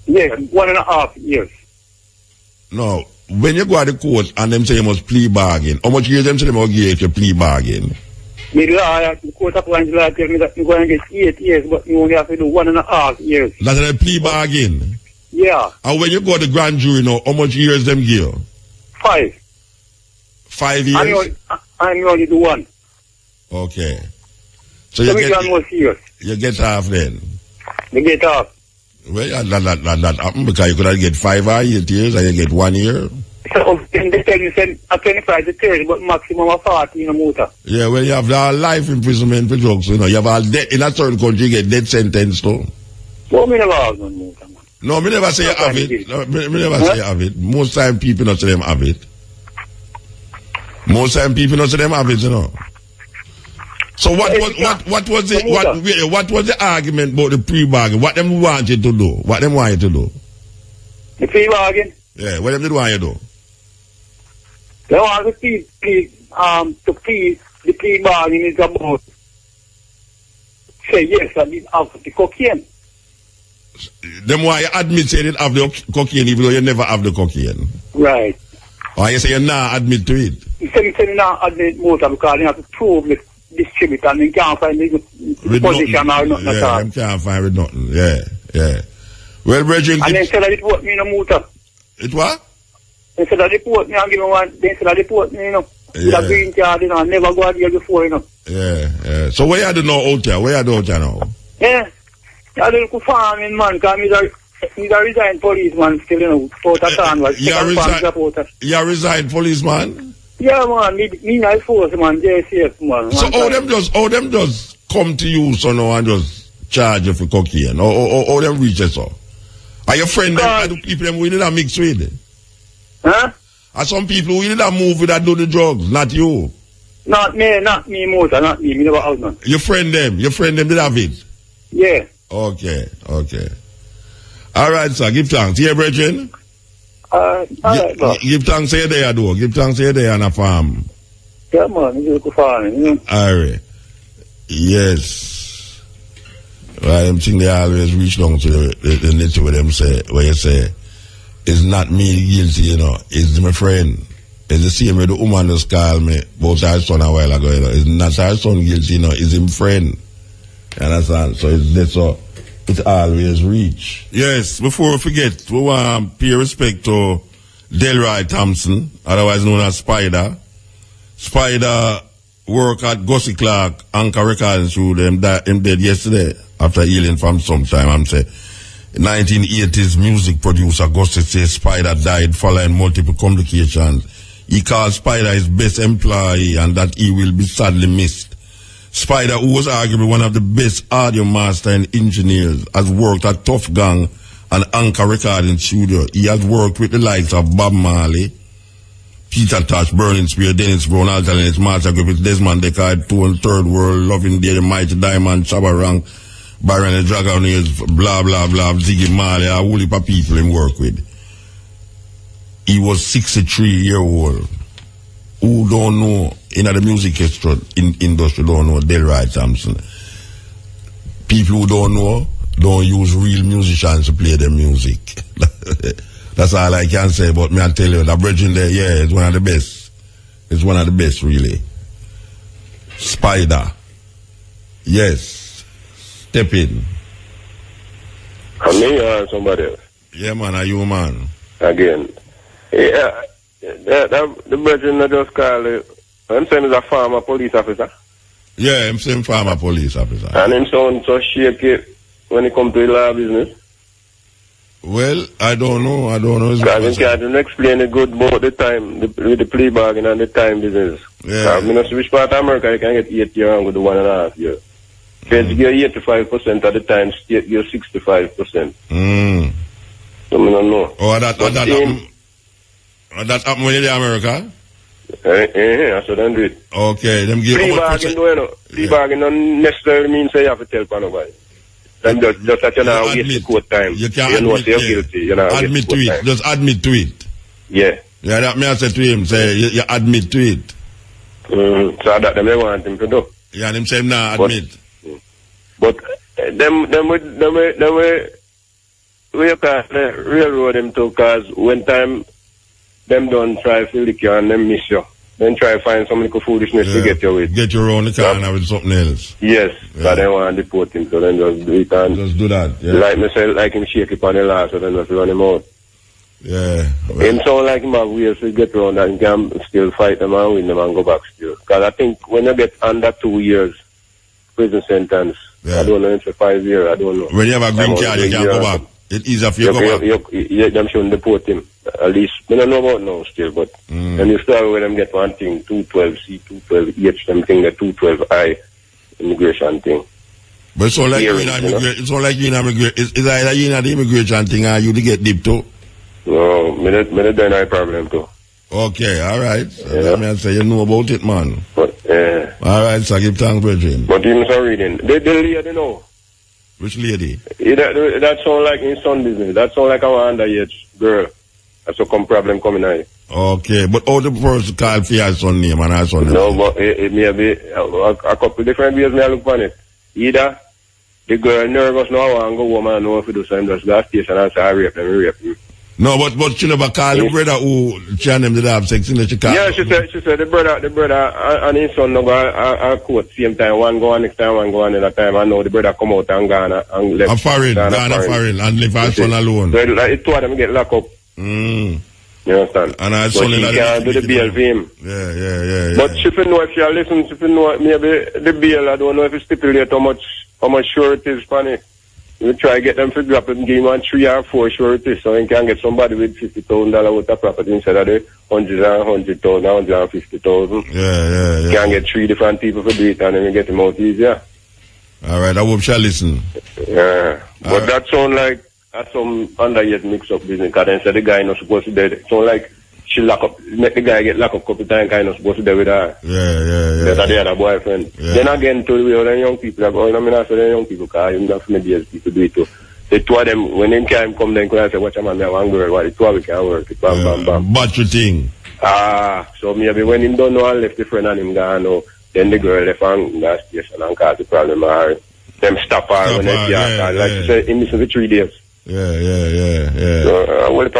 [SPEAKER 2] Yeah, 1.5 years.
[SPEAKER 1] No. When you go to the court and them say you must plea bargain, how much years them say they must give you if you plea bargain?
[SPEAKER 2] The court appoints law tell me that you're going to get 8 years, but you only have to do 1.5 years.
[SPEAKER 1] That's a plea bargain?
[SPEAKER 2] Yeah.
[SPEAKER 1] And when you go to the grand jury now, how much years them give you? 5. 5 years?
[SPEAKER 2] I'm only do 1.
[SPEAKER 1] Okay. So you get half then?
[SPEAKER 2] You get half.
[SPEAKER 1] Well, that happen because you could have get 5 or 8 years and you get 1 year.
[SPEAKER 2] So they tell you send a 25 to 30, but maximum of 40 in a motor.
[SPEAKER 1] Yeah, well, you have the life imprisonment for drugs, you know. You have all death in a certain country, you get death sentence too.
[SPEAKER 2] Well, me never have no motor, man.
[SPEAKER 1] No, me never say you have it. No, me never say you have it. Most time people not say them have it. Most time people not say them have it, you know. So what was the argument about the pre-bargain? What them want you to do? What them want you to do?
[SPEAKER 2] The pre-bargain?
[SPEAKER 1] Yeah, what them did want you to do?
[SPEAKER 2] They want the pre-bargain is about say yes, I did have the cocaine.
[SPEAKER 1] Them why you admit say you didn't have the cocaine even though you never have the cocaine.
[SPEAKER 2] Right.
[SPEAKER 1] Or you say you not admit to it?
[SPEAKER 2] You say you not admit motor because you have to prove the distributor and you can't find the position or nothing at all.
[SPEAKER 1] Yeah, can't find with nothing. Yeah. Well, Bridget.
[SPEAKER 2] And then said that it put me in a motor.
[SPEAKER 1] It what?
[SPEAKER 2] They said that they put me and give me one. They said that they put me, you know, with a green card, you know, and never go out here before, you know.
[SPEAKER 1] Yeah. So where you do now out there? Where you do out there now?
[SPEAKER 2] Yeah. I do look farming, man, because he's a resigned policeman still, you know, out of town.
[SPEAKER 1] You resigned policeman?
[SPEAKER 2] Yeah, man, me not force, man, JCF, man.
[SPEAKER 1] So how them just come to you, so now, and just charge you for cocaine? Or them reach you, so? Are your friends, are the people them we did mix with?
[SPEAKER 2] Huh?
[SPEAKER 1] Are some people who did move with that do the drugs, not you?
[SPEAKER 2] Not me, motor, not me never have none.
[SPEAKER 1] Your friend them did have it?
[SPEAKER 2] Yeah.
[SPEAKER 1] Okay. All right, sir, give thanks. Yeah, Bridget? Give thanks here there, though. Give thanks here there on a farm.
[SPEAKER 2] Yeah, man, you go farming, you know.
[SPEAKER 1] All right. Yes. Well, I think they always reach down to the nature where them say, where you say, it's not me guilty, you know, it's my friend. It's the same way the woman just called me about her son a while ago, you know. It's not her son guilty, you know, it's him friend. You understand? So it's always reach. Yes, before we forget, we want to pay respect to Delroy Thompson, otherwise known as Spider. Spider worked at Gussie Clark, Anchor Recording Studio. Him dead yesterday after healing from some time. I'm saying 1980s music producer Gussie says Spider died following multiple complications. He called Spider his best employee and that he will be sadly missed. Spider, who was arguably one of the best audio master and engineers, has worked at Tough Gang and Anchor Recording Studio. He has worked with the likes of Bob Marley, Peter Tosh, Burning Spear, Dennis Brown, Alternate Master Group, Desmond Deckard, Two and Third World, Loving Day, The Mighty Diamond, Shabba Rank, Byron the Dragonaires, blah, blah, blah, Ziggy Marley, a whole heap of people he worked with. He was 63-year-old. Who don't know, in the music industry don't know Delroy Thompson. people who don't know don't use real musicians to play their music. That's all I can say. But me, I tell you, the bridging there, yeah, it's one of the best. It's one of the best, really. Spider. Yes. Step in.
[SPEAKER 12] Me or somebody else?
[SPEAKER 1] Yeah, man, are you, man?
[SPEAKER 12] Again. Yeah, the brethren I just call it. I'm saying he's a former police officer.
[SPEAKER 1] Yeah, I'm saying former police officer.
[SPEAKER 12] And him sound so shaky when it comes to the law business.
[SPEAKER 1] Well, I don't know.
[SPEAKER 12] Because he can't explain it good about the time, with the plea bargain and the time business.
[SPEAKER 1] Yeah.
[SPEAKER 12] I mean, which part of America you can get 8 years and go to 1.5 years. Feds give 85% at the time, state give 65%. So I don't know.
[SPEAKER 1] Oh, that happen when you're in America?
[SPEAKER 12] That's what they do it.
[SPEAKER 1] Okay, them give
[SPEAKER 12] plea bargain, though, you know. Plea bargain don't necessarily mean say you have to tell for nobody. Then just that you know waste the court time.
[SPEAKER 1] You can't
[SPEAKER 12] you know
[SPEAKER 1] admit,
[SPEAKER 12] you're guilty. You know,
[SPEAKER 1] admit to it.
[SPEAKER 12] time.
[SPEAKER 1] Just admit to it.
[SPEAKER 12] Yeah.
[SPEAKER 1] Yeah, that me I said to him, say you admit to it.
[SPEAKER 12] So that them they want him to do.
[SPEAKER 1] Yeah, and him say nah, admit.
[SPEAKER 12] But them we can't railroad them too, cause when time them don't try to lick you and them miss you. Then try to find some little foolishness to get you with.
[SPEAKER 1] Get you around the corner with something else.
[SPEAKER 12] Yes, but they want to deport him, so then just do it and
[SPEAKER 1] just do that. Yeah.
[SPEAKER 12] Like me say, like him shake it on the last, so then just run him out.
[SPEAKER 1] Yeah. Well.
[SPEAKER 12] Him sound like him have ways to get around that and can still fight them and win them and go back still. Because I think when you get under 2 years prison sentence, I don't know, it's 5 years, I don't know.
[SPEAKER 1] When you have a green card, you can't go back. It's easier for you to go back.
[SPEAKER 12] Them shouldn't deport him. At least, I don't know about now still, but when you start with them get one thing, 212C, 212H, them thing, the 212I immigration thing.
[SPEAKER 1] But it's all like you in immigration. It's all like you in immigration. It's either you in the immigration thing or you to get deep too.
[SPEAKER 12] No, me don't have a problem too.
[SPEAKER 1] Okay, all right. So let me say you know about it, man.
[SPEAKER 12] But
[SPEAKER 1] all right, so give thanks, brethren.
[SPEAKER 12] But even so reading, the lady know.
[SPEAKER 1] Which lady?
[SPEAKER 12] That sound like in son business. That sound like our underage girl. That's a problem coming out.
[SPEAKER 1] Okay, but how the person call for your son name and her son name?
[SPEAKER 12] No, but it may be a couple different ways may I look on it. Either the girl nervous now and go home and know if you do something, just go to the station and say I rape him.
[SPEAKER 1] No, but she never called the brother who she and them did have sex in the Chicago.
[SPEAKER 12] Yeah, she said the brother and his son no go a court same time, one go on next time, one go on another time, and now the brother come out and gone and left.
[SPEAKER 1] Gone foreign and leave her son alone.
[SPEAKER 12] So it two of them get locked up. You understand?
[SPEAKER 1] And her
[SPEAKER 12] but
[SPEAKER 1] son
[SPEAKER 12] she can't do the bail for him.
[SPEAKER 1] Yeah.
[SPEAKER 12] But she know if you listen, she know maybe the bail, I don't know if it stipulate how much sure it is for it. You try to get them to drop it and give him 3 or 4 sureties so you can get somebody with $50,000 worth of property instead of the 100,000, 150,000.
[SPEAKER 1] Yeah.
[SPEAKER 12] You can get 3 different people to do it and then you get them out easier.
[SPEAKER 1] All right, I hope she'll listen.
[SPEAKER 12] Yeah. But that sound like some underage mix-up business because then said the guy not supposed to be dead. So like she lock up, make the guy get locked up a couple times kind of supposed to be with her.
[SPEAKER 1] Yeah.
[SPEAKER 12] That's the other boyfriend. Yeah. Then again, to the other young people, I mean, I say the young people, because I'm not from the DSP people do it too. The two of them, when them time come, then I say, watch a man, I have one girl, the two of them can work. Bam.
[SPEAKER 1] But you think?
[SPEAKER 12] So maybe when him don't know and left the friend and him gone now, then the girl left and got station and cause the problem, or them stop her when they see her. Like she said, him missing for 3 days.
[SPEAKER 1] Yeah.
[SPEAKER 12] So, what if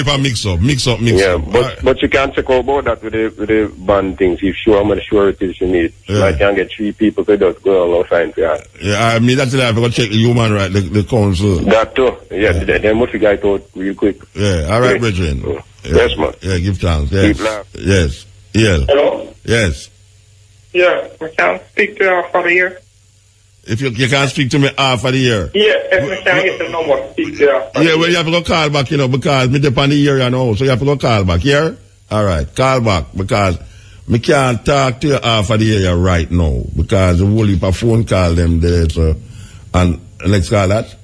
[SPEAKER 12] I mix up?
[SPEAKER 1] Mix up.
[SPEAKER 12] Yeah, but you can't check out about that with the band things. If sure how much sureties you need. I can get 3 people to just go and sign for that.
[SPEAKER 1] Yeah, I mean, that's why I have to check the human right, the council.
[SPEAKER 12] That too. Yeah. Then what we got out real quick.
[SPEAKER 1] Yeah, all right, brethren.
[SPEAKER 12] Yes, man.
[SPEAKER 1] Yeah, give thanks. Yes.
[SPEAKER 12] Keep laughing.
[SPEAKER 1] Yes.
[SPEAKER 13] Hello?
[SPEAKER 1] Yes.
[SPEAKER 13] Yeah, I can speak to you for the year.
[SPEAKER 1] If you can't speak to me half of the year.
[SPEAKER 13] Yeah, if I can get the number, speak to you.
[SPEAKER 1] Yeah, well, you have to go call back, because me depend on the year, so you have to go call back, yeah? All right, call back, because me can't talk to you half of the year right now, because the whole heap of phone call them there, so, and let's call that.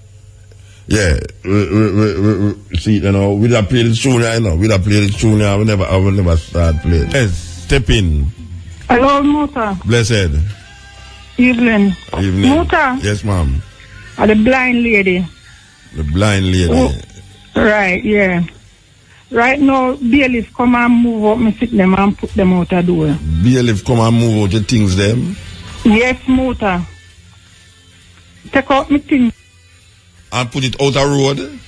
[SPEAKER 1] Yeah, we see, we'd have played it sooner, I will never start playing. Yes, step in.
[SPEAKER 14] Hello, Muta.
[SPEAKER 1] Blessed.
[SPEAKER 14] Evening. Muta.
[SPEAKER 1] Yes, ma'am.
[SPEAKER 14] The blind lady.
[SPEAKER 1] The blind lady.
[SPEAKER 14] Oh, right, yeah. Right now, bailiff come and move up me sit them and put them out the door.
[SPEAKER 1] Bailiff come and move out the things them?
[SPEAKER 14] Yes, Muta. take out my thing.
[SPEAKER 1] And put it out a road?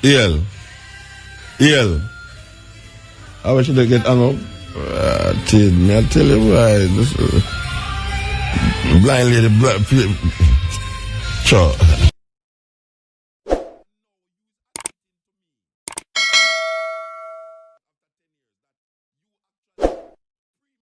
[SPEAKER 1] EL. I wish they get hung up. I tell you why. This blind lady, sure.